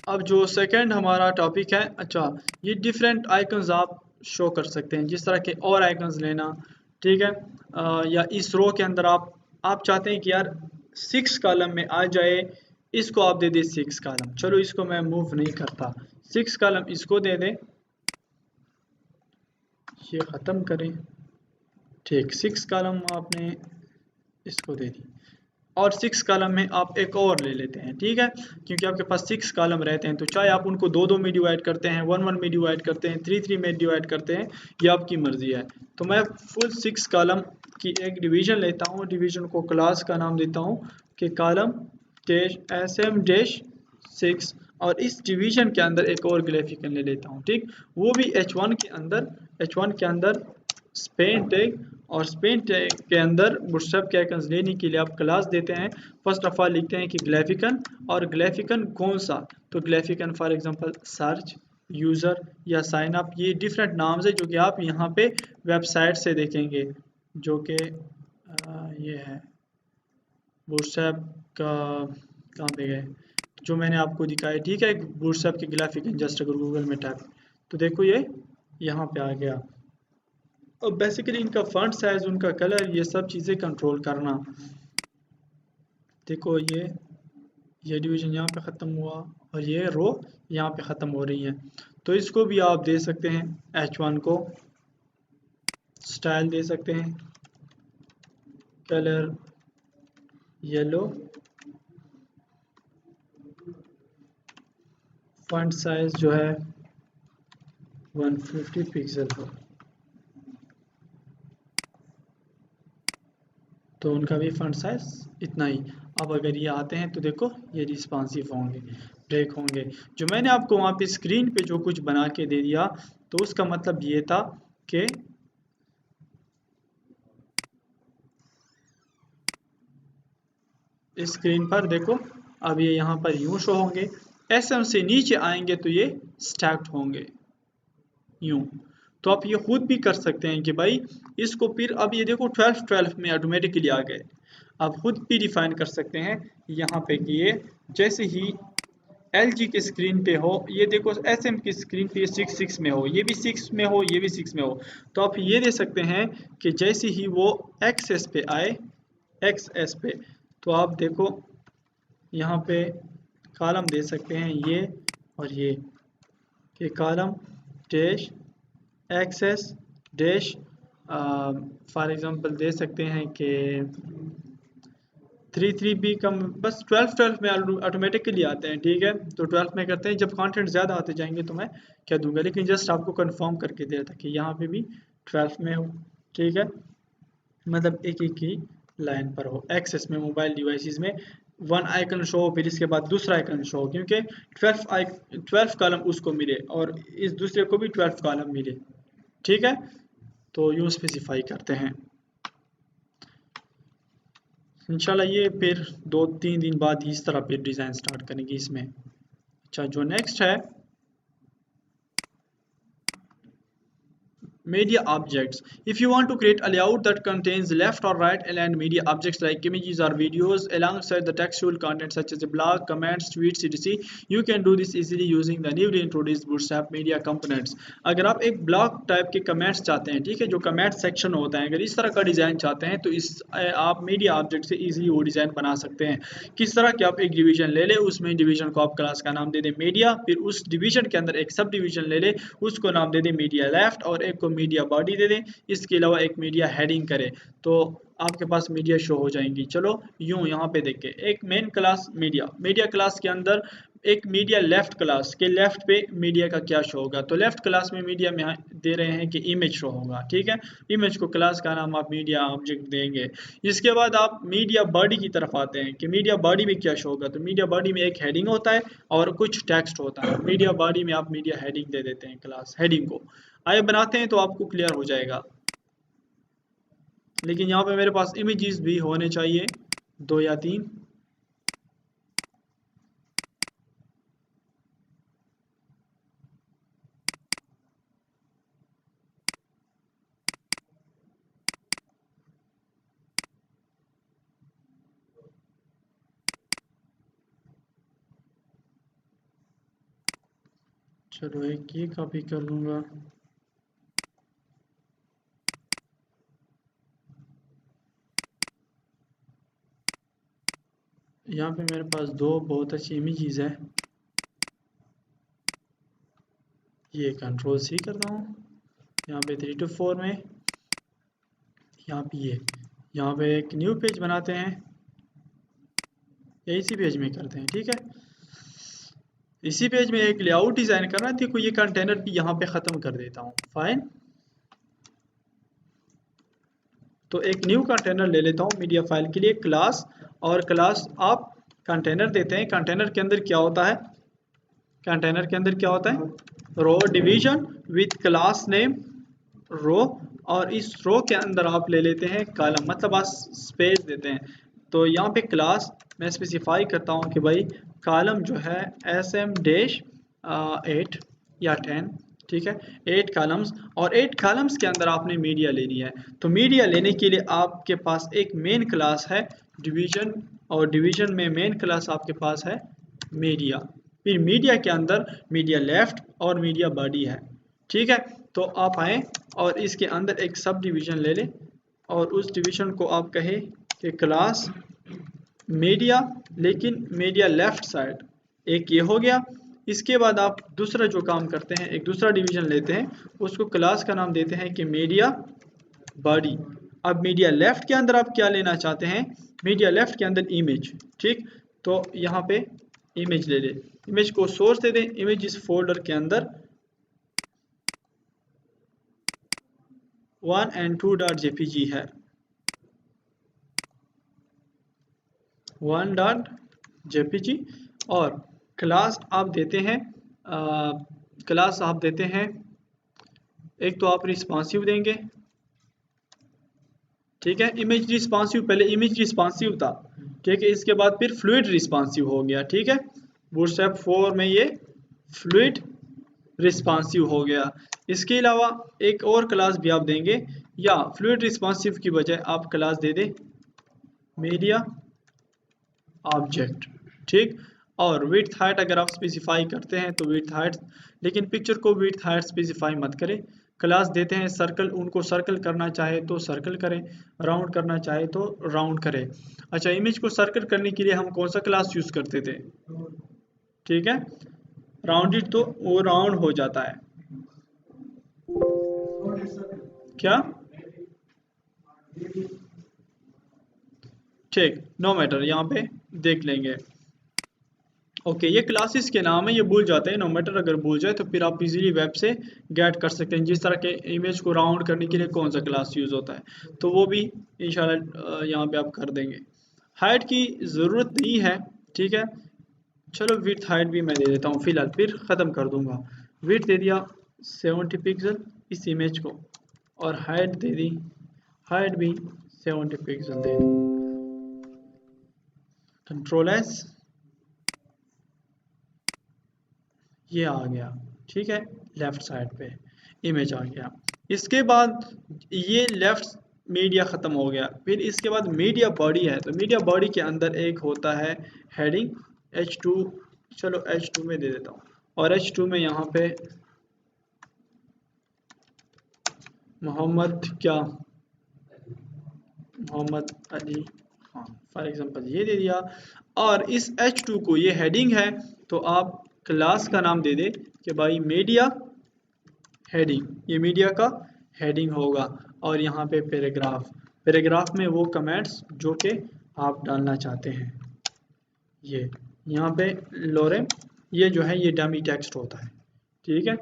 अब जो सेकंड हमारा टॉपिक है, अच्छा ये डिफरेंट आइकन्स आप शो कर सकते हैं, जिस तरह के और आइकन्स लेना, ठीक है। या इस रो के अंदर आप चाहते हैं कि यार 6 कॉलम में आ जाए, इसको आप दे दें 6 कॉलम, चलो इसको मैं मूव नहीं करता, 6 कॉलम इसको दे दें, ये ख़त्म करें, ठीक 6 कॉलम आपने इसको दे दी, और 6 कॉलम में आप एक और ले लेते हैं, ठीक है। क्योंकि आपके पास 6 कॉलम रहते हैं तो चाहे आप उनको 2-2 में डिवाइड करते हैं, 1-1 में डिवाइड करते हैं, 3-3 में डिवाइड करते हैं, ये आपकी मर्जी है। तो मैं फुल 6 कॉलम की एक डिवीजन लेता हूँ, डिवीजन को क्लास का नाम देता हूँ कि कॉलम डैश SM डैश 6, और इस डिवीजन के अंदर एक और ग्राफिकल ले लेता हूँ, ठीक, वो भी H1 के अंदर स्पेन टैग और स्पेन के अंदर बूटस्ट्रैप के आइकन्स लेने के लिए आप क्लास देते हैं। फर्स्ट ऑफ ऑल लिखते हैं कि ग्राफिकन, और ग्राफिकन कौन सा, तो Graafian for example search, user या साइन अप, ये डिफरेंट नाम्स है जो कि आप यहाँ पे वेबसाइट से देखेंगे, जो कि ये है बूटस्ट्रैप का, कहाँ पे गए, जो मैंने आपको दिखाया, ठीक है, बूटस्ट्रैप के ग्राफिकन, जस्ट अगर गूगल में टाइप, तो देखो ये यहाँ पे आ गया। और बेसिकली इनका फॉन्ट साइज, उनका कलर, ये सब चीज़ें कंट्रोल करना। देखो ये डिवीजन यहाँ पे ख़त्म हुआ और ये रो यहाँ पे ख़त्म हो रही है, तो इसको भी आप दे सकते हैं, H1 को स्टाइल दे सकते हैं, कलर येलो, फॉन्ट साइज जो है 150 पिक्सल हो, तो उनका भी फॉन्ट साइज इतना ही। अब अगर ये आते हैं तो देखो ये रिस्पॉन्सिव होंगे, ब्रेक होंगे। जो मैंने आपको वहाँ पे स्क्रीन पे जो कुछ बना के दे दिया, तो उसका मतलब ये था कि इस स्क्रीन पर देखो अब ये यहाँ पर यूँ शो होंगे, ऐसे उनसे नीचे आएंगे तो ये स्टैक्ड होंगे यूँ। तो आप ये खुद भी कर सकते हैं कि भाई इसको फिर, अब ये देखो 12 में ऑटोमेटिकली आ गए। आप खुद भी डिफाइन कर सकते हैं यहाँ पे कि ये जैसे ही LG की स्क्रीन पे हो, ये देखो SM की स्क्रीन पे 6 में हो, ये भी 6 में हो, ये भी 6 में हो, तो आप ये दे सकते हैं कि जैसे ही वो XS पे आए, XS पे, तो आप देखो यहाँ पे कॉलम दे सकते हैं ये और ये, कि column dash XS dash, for example दे सकते हैं कि 3 भी कम, बस 12 में ऑटोमेटिकली आते हैं, ठीक है, तो 12 में करते हैं। जब कंटेंट ज़्यादा आते जाएंगे तो मैं क्या दूंगा, लेकिन जस्ट आपको कंफर्म करके दे रहा था कि यहाँ पे भी 12 में हो, ठीक है, मतलब एक एक ही लाइन पर हो। एक्सेस में मोबाइल डिवाइसेस में वन आइकन शो, फिर इसके बाद दूसरा आइकन शो, क्योंकि 12 कॉलम उसको मिले और इस दूसरे को भी 12 कॉलम मिले, ठीक है, तो यूँ स्पेसिफाई करते हैं। इंशाल्लाह ये फिर 2-3 दिन बाद इस तरह फिर डिज़ाइन स्टार्ट करेंगे इसमें। अच्छा, जो नेक्स्ट है media objects. If you want to create a layout that contains left or right aligned media objects like images or videos alongside the textual content such as a blog, comments, tweets, etc., you can do this easily using the newly introduced Bootstrap media components. अगर आप एक blog type के comments चाहते हैं, ठीक है, जो comment section होता है, अगर इस तरह का डिज़ाइन चाहते हैं तो इस आप मीडिया ऑब्जेक्ट से इजीली वो डिज़ाइन बना सकते हैं। किस तरह कि आप एक डिवीजन ले लें, उसमें डिवीजन को आप क्लास का नाम दे दें मीडिया, फिर उस डिवीजन के अंदर एक सब डिवीजन ले लें, उसको नाम दे दें मीडिया लेफ्ट, और एक को मीडिया बॉडी दे दें, इसके अलावा एक मीडिया हेडिंग करें, तो आपके पास मीडिया शो हो जाएंगी। चलो यूं यहाँ पे देख के, एक मेन क्लास मीडिया क्लास के अंदर एक मीडिया लेफ्ट क्लास के लेफ्ट पे मीडिया का क्या शो होगा, तो लेफ्ट क्लास में मीडिया में दे रहे हैं कि इमेज शो होगा, ठीक है, इमेज को क्लास का नाम आप मीडिया ऑब्जेक्ट देंगे। इसके बाद आप मीडिया बॉडी की तरफ आते हैं कि मीडिया बॉडी में क्या शो होगा, तो मीडिया बॉडी में एक हेडिंग होता है और कुछ टेक्स्ट होता है। मीडिया बॉडी में आप मीडिया हेडिंग दे देते हैं, क्लास हेडिंग को आइए बनाते हैं तो आपको क्लियर हो जाएगा। लेकिन यहाँ पे मेरे पास इमेजेस भी होने चाहिए 2 या 3। चलो एक ये कॉपी कर लूँगा, यहाँ पे मेरे पास 2 बहुत अच्छी इमेजेस है, ये कंट्रोल C करता हूँ, यहाँ पे 3 to 4 में, यहाँ पे यहाँ पे एक न्यू पेज बनाते हैं, इसी पेज में करते हैं, ठीक है, इसी पेज में एक लेआउट डिज़ाइन करना है। देखो ये कंटेनर भी यहाँ पे ख़त्म कर देता हूँ, फाइन, तो एक न्यू कंटेनर ले लेता हूँ मीडिया फाइल के लिए, क्लास, और क्लास आप कंटेनर देते हैं। कंटेनर के अंदर क्या होता है, कंटेनर के अंदर क्या होता है, रो डिवीजन विथ क्लास नेम रो और इस रो के अंदर आप ले लेते हैं कॉलम, मतलब आप स्पेस देते हैं। तो यहाँ पे क्लास मैं स्पेसिफाई करता हूँ कि भाई कॉलम जो है SM-8 या 10, ठीक है, 8 कॉलम्स, और 8 कॉलम्स के अंदर आपने मीडिया लेनी है। तो मीडिया लेने के लिए आपके पास एक मेन क्लास है डिवीजन, और डिवीजन में मेन क्लास आपके पास है मीडिया। फिर मीडिया के अंदर मीडिया लेफ्ट और मीडिया बॉडी है, ठीक है। तो आप आए और इसके अंदर एक सब डिवीजन ले लें और उस डिवीजन को आप कहें कि क्लास मीडिया, लेकिन मीडिया लेफ्ट साइड, एक ये हो गया। इसके बाद आप दूसरा जो काम करते हैं, एक दूसरा डिवीजन लेते हैं, उसको क्लास का नाम देते हैं कि मीडिया बॉडी। अब मीडिया लेफ्ट के अंदर आप क्या लेना चाहते हैं, मीडिया लेफ्ट के अंदर इमेज, ठीक। तो यहाँ पे इमेज ले ले, इमेज को सोर्स दे दें, इमेज इस फोल्डर के अंदर 1 and 2.jpg है, 1.jpg। और क्लास आप देते हैं क्लास आप देते हैं, एक तो आप रिस्पॉन्सिव देंगे, ठीक है, इमेज रिस्पॉन्सिव, पहले इमेज रिस्पॉन्सिव था, ठीक है, इसके बाद फिर फ्लूइड रिस्पॉन्सिव हो गया, ठीक है। बूटस्ट्रैप 4 में ये फ्लूइड रिस्पॉन्सिव हो गया। इसके अलावा एक और क्लास भी आप देंगे, या फ्लूइड रिस्पॉन्सिव की बजाय आप क्लास दे दें मीडिया ऑब्जेक्ट, ठीक। और विड्थ हाइट अगर आप स्पेसिफाई करते हैं तो विड्थ हाइट, लेकिन पिक्चर को विड्थ हाइट स्पेसिफाई मत करें। क्लास देते हैं सर्कल, उनको सर्कल करना चाहे तो सर्कल करें, राउंड करना चाहे तो राउंड करें। अच्छा, इमेज को सर्कल करने के लिए हम कौन सा क्लास यूज़ करते थे, ठीक है, राउंडेड, तो वो राउंड हो जाता है, क्या, ठीक, नो मैटर, यहाँ पे देख लेंगे। ओके, ये क्लासेस के नाम है, ये भूल जाते हैं, नो मैटर अगर भूल जाए तो फिर आप इजीली वेब से गेट कर सकते हैं जिस तरह के इमेज को राउंड करने के लिए कौन सा क्लास यूज़ होता है, तो वो भी इंशाल्लाह यहाँ पे आप कर देंगे। हाइट की ज़रूरत नहीं है, ठीक है। चलो विड्थ हाइट भी मैं दे देता हूँ फिलहाल, फिर ख़त्म कर दूंगा। विड्थ दे दिया 70 पिक्सल इस इमेज को, और हाइट दे दी, हाइट भी 70 पिक्सल दे दी। कंट्रोल एस, ये आ गया, ठीक है, लेफ्ट साइड पे इमेज आ गया। इसके बाद ये लेफ्ट मीडिया ख़त्म हो गया, फिर इसके बाद मीडिया बॉडी है। तो मीडिया बॉडी के अंदर एक होता है हेडिंग H2, चलो H2 में दे देता हूँ, और H2 में यहाँ पे मोहम्मद क्या, मोहम्मद अली, हाँ फॉर एग्जांपल ये दे दिया। और इस H2 को, ये हेडिंग है, तो आप क्लास का नाम दे दे कि भाई मीडिया हेडिंग, ये मीडिया का हेडिंग होगा। और यहाँ पे पैराग्राफ, पैराग्राफ में वो कमेंट्स जो कि आप डालना चाहते हैं। ये यहाँ पे लोरेम, ये जो है ये डमी टेक्स्ट होता है, ठीक है,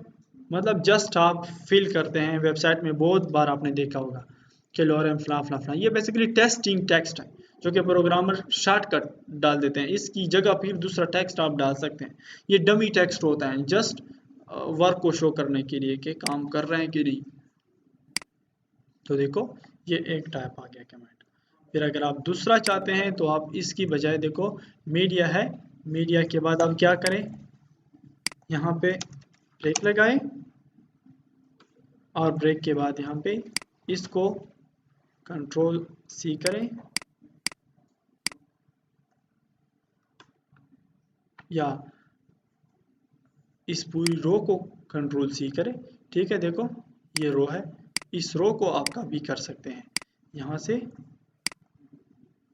मतलब जस्ट आप फिल करते हैं। वेबसाइट में बहुत बार आपने देखा होगा कि लोरेम फला फला फला, ये बेसिकली टेस्टिंग टेक्स्ट है जो कि प्रोग्रामर शॉर्टकट डाल देते हैं, इसकी जगह फिर दूसरा टेक्स्ट आप डाल सकते हैं। ये डमी टेक्स्ट होता है जस्ट वर्क को शो करने के लिए कि काम कर रहे हैं कि नहीं। तो देखो ये एक टाइप आ गया कमेंट। फिर अगर आप दूसरा चाहते हैं तो आप इसकी बजाय देखो मीडिया है, मीडिया के बाद आप क्या करें, यहाँ पे ब्रेक लगाएं, और ब्रेक के बाद यहाँ पे इसको कंट्रोल सी करें, या इस पूरी रो को कंट्रोल सी करें, ठीक है। देखो ये रो है, इस रो को आप कॉपी कर सकते हैं, यहाँ से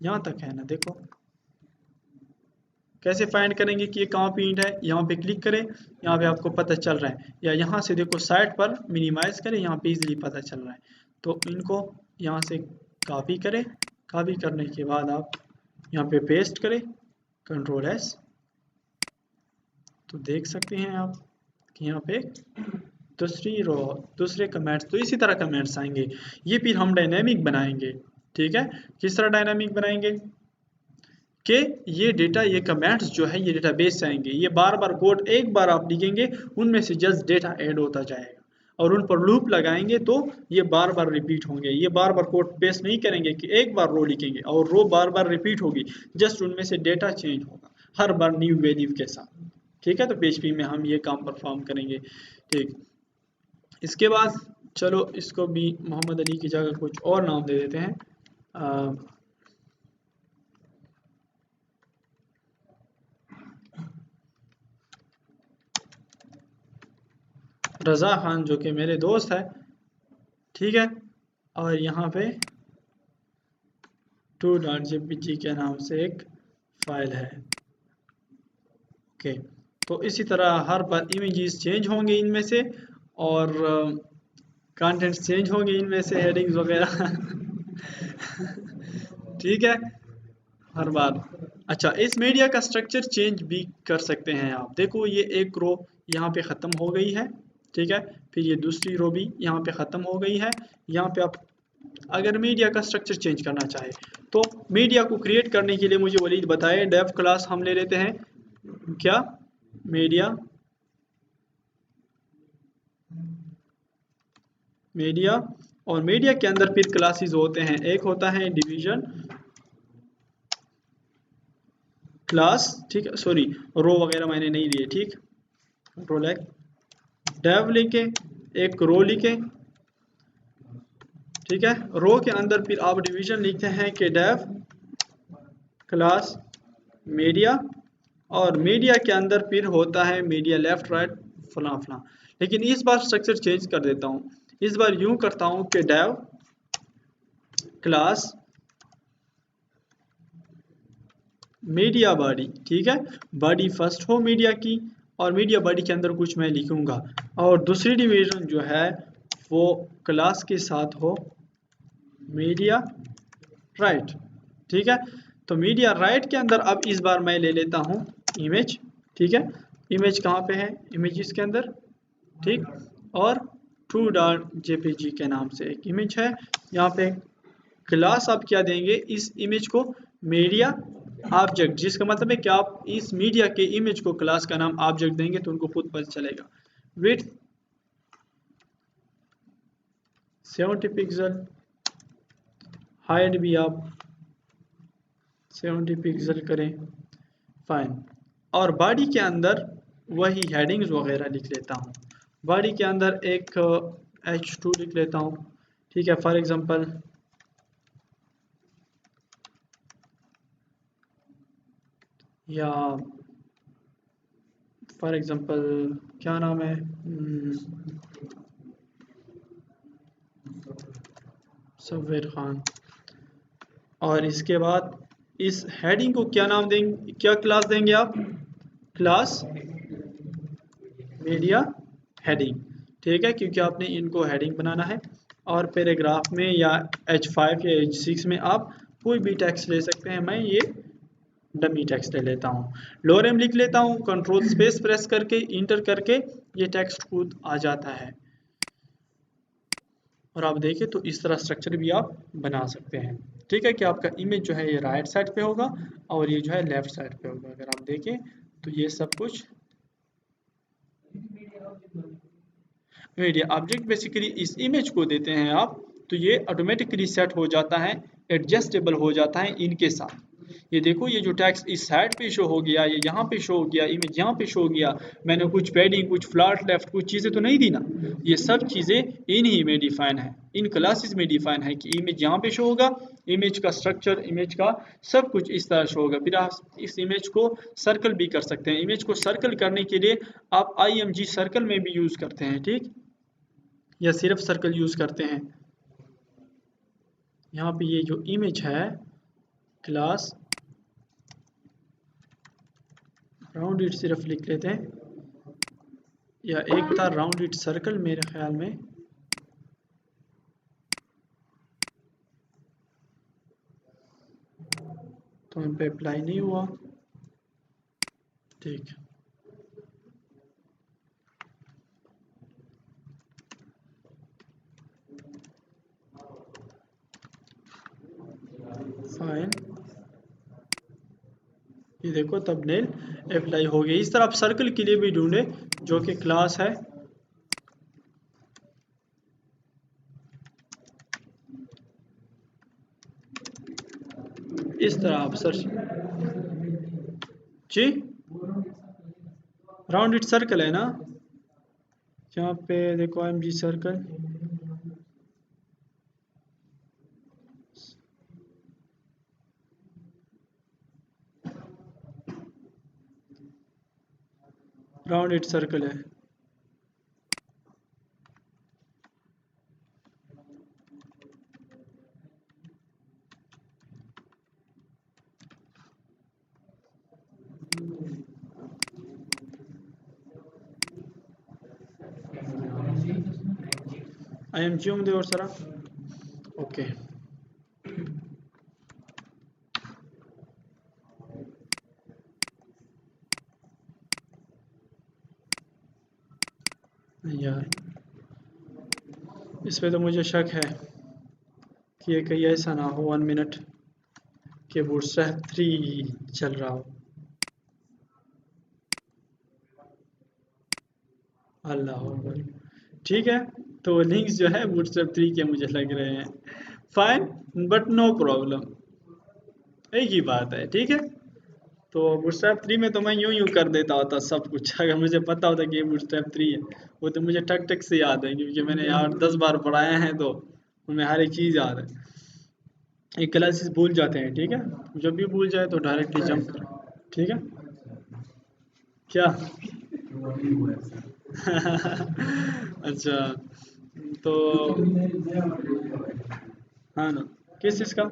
यहाँ तक है ना। देखो कैसे फाइंड करेंगे कि ये कहाँ पिंड है, यहाँ पे क्लिक करें, यहाँ पे आपको पता चल रहा है, या यहाँ से देखो साइड पर मिनिमाइज करें, यहाँ पे इजीली पता चल रहा है। तो इनको यहाँ से कॉपी करें, कॉपी करने के बाद आप यहाँ पे पेस्ट करें, कंट्रोल एस, तो देख सकते हैं आप कि यहाँ पे दूसरी रो, दूसरे कमेंट्स, तो इसी तरह कमेंट्स आएंगे। ये फिर हम डायनेमिक बनाएंगे, ठीक है। किस तरह डायनेमिक बनाएंगे कि ये डेटा, ये कमेंट्स जो है ये डेटाबेस से आएंगे, ये बार बार कोड एक बार आप लिखेंगे, उनमें से जस्ट डेटा ऐड होता जाएगा। और उन पर लूप लगाएंगे तो ये बार बार रिपीट होंगे। ये बार बार कोड पेस्ट नहीं करेंगे कि एक बार रो लिखेंगे और रो बार बार रिपीट होगी, जस्ट उनमें से डेटा चेंज होगा हर बार न्यू वैल्यू के साथ। ठीक है, तो PHP में हम ये काम परफॉर्म करेंगे। ठीक, इसके बाद चलो इसको भी मोहम्मद अली की जगह कुछ और नाम दे देते हैं। रज़ा खान जो कि मेरे दोस्त है, ठीक है, और यहाँ पे 2.jpg के नाम से एक फाइल है। ओके, तो इसी तरह हर बार इमेजेस चेंज होंगे इनमें से, और कंटेंट्स चेंज होंगे इनमें से, हेडिंग्स वगैरह ठीक है, हर बार। अच्छा, इस मीडिया का स्ट्रक्चर चेंज भी कर सकते हैं आप। देखो ये एक रो यहाँ पे ख़त्म हो गई है, ठीक है, फिर ये दूसरी रो भी यहाँ पे ख़त्म हो गई है। यहाँ पे आप अगर मीडिया का स्ट्रक्चर चेंज करना चाहे तो मीडिया को क्रिएट करने के लिए मुझे वलीद बताए, डेव क्लास हम ले लेते हैं क्या, मीडिया, मीडिया, और मीडिया के अंदर फिर क्लासेस होते हैं। एक होता है डिवीजन क्लास, ठीक है, सॉरी रो वगैरह मैंने नहीं लिए, ठीक, कंट्रोल एक डेव लिखे, एक रो लिखे, ठीक है, रो के अंदर फिर आप डिवीजन लिखते हैं कि डेव क्लास मीडिया, और मीडिया के अंदर फिर होता है मीडिया लेफ्ट राइट फला फला। लेकिन इस बार स्ट्रक्चर चेंज कर देता हूँ, इस बार यूं करता हूँ कि डेव क्लास मीडिया बॉडी, ठीक है, बॉडी फर्स्ट हो मीडिया की, और मीडिया बॉडी के अंदर कुछ मैं लिखूंगा, और दूसरी डिवीजन जो है वो क्लास के साथ हो मीडिया राइट, ठीक है। तो मीडिया राइट के अंदर अब इस बार मैं ले लेता हूँ इमेज, ठीक है, इमेज कहाँ पे है, इमेजेस के अंदर, ठीक, और 2.jpg के नाम से एक इमेज है। यहाँ पे क्लास आप क्या देंगे, इस इमेज को मीडिया ऑब्जेक्ट, जिसका मतलब है कि आप इस मीडिया के इमेज को क्लास का नाम ऑब्जेक्ट देंगे तो उनको खुद पता चलेगा। विड्थ 70 पिक्सल, हाइट भी आप 70 पिक्सल करें, फाइन। और बॉडी के अंदर वही हेडिंग्स वगैरह लिख लेता हूँ। बॉडी के अंदर एक H2 लिख लेता हूँ, ठीक है, फॉर एग्जांपल या फॉर एग्जांपल क्या नाम है, सब्वीर खान। और इसके बाद इस हेडिंग को क्या नाम देंगे, क्या क्लास देंगे आप, क्लास मीडिया हेडिंग, ठीक है, क्योंकि आपने इनको हेडिंग बनाना है। और पैराग्राफ में या H5 या H6 में आप कोई भी टेक्स्ट ले सकते हैं, मैं ये डमी टेक्स्ट ले लेता हूँ, लोअर एम लिख लेता हूँ, कंट्रोल स्पेस प्रेस करके इंटर करके ये टेक्स्ट खुद आ जाता है। और आप देखें तो इस तरह स्ट्रक्चर भी आप बना सकते हैं, ठीक है, कि आपका इमेज जो है ये राइट साइड पे होगा और ये जो है लेफ्ट साइड पे होगा। अगर आप देखें तो ये सब कुछ मीडिया ऑब्जेक्ट बेसिकली इस इमेज को देते हैं आप, तो ये ऑटोमेटिकली सेट हो जाता है, एडजस्टेबल हो जाता है इनके साथ। ये देखो ये जो टेक्स्ट इस साइड पे शो हो गया, ये यहाँ पे शो हो गया, इमेज यहाँ पे शो हो गया, मैंने कुछ पैडिंग, कुछ फ्लैट लेफ्ट, कुछ चीज़ें तो नहीं दी ना, ये सब चीज़ें इन्हीं में डिफाइन है, इन क्लासेस में डिफाइन है कि इमेज यहाँ पे शो होगा, इमेज का स्ट्रक्चर, इमेज का सब कुछ इस तरह शो होगा। फिर आप इस इमेज को सर्कल भी कर सकते हैं, इमेज को सर्कल करने के लिए आप IMG सर्कल में भी यूज़ करते हैं, ठीक, या सिर्फ सर्कल यूज़ करते हैं। यहाँ पे ये जो इमेज है क्लास राउंड इट सिर्फ लिख लेते हैं, या एक था राउंड इट सर्कल मेरे ख्याल में, तो इन पे अप्लाई नहीं हुआ, ठीक, फाइन, ये देखो थंबनेल अप्लाई हो गई। इस तरह आप सर्कल के लिए भी ढूंढे जो कि क्लास है इस तरह आप search G rounded circle है ना यहाँ पे देखो MG circle rounded circle है IMG मध्ये और सरा ओके यार इस पे तो मुझे शक है कि ये कहीं ऐसा ना हो 1 मिनट के बूटस्ट्रैप 3 चल रहा हो अल्लाह अकबर ठीक है तो लिंक्स जो है बूटस्ट्रैप 3 के मुझे लग रहे हैं फाइन बट नो प्रॉब्लम एक ही बात है ठीक है तो बूटस्ट्रैप 3 में तो मैं यूं कर देता होता सब कुछ अगर मुझे पता होता कि ये बूटस्ट्रैप 3 है वो तो मुझे टक टक से याद है क्योंकि मैंने यार 10 बार पढ़ाया है तो उनमें हर एक चीज़ याद है एक क्लासेस भूल जाते हैं ठीक है जब भी भूल जाए तो डायरेक्टली जंप करें ठीक है क्या अच्छा तो हाँ ना किस चीज़ का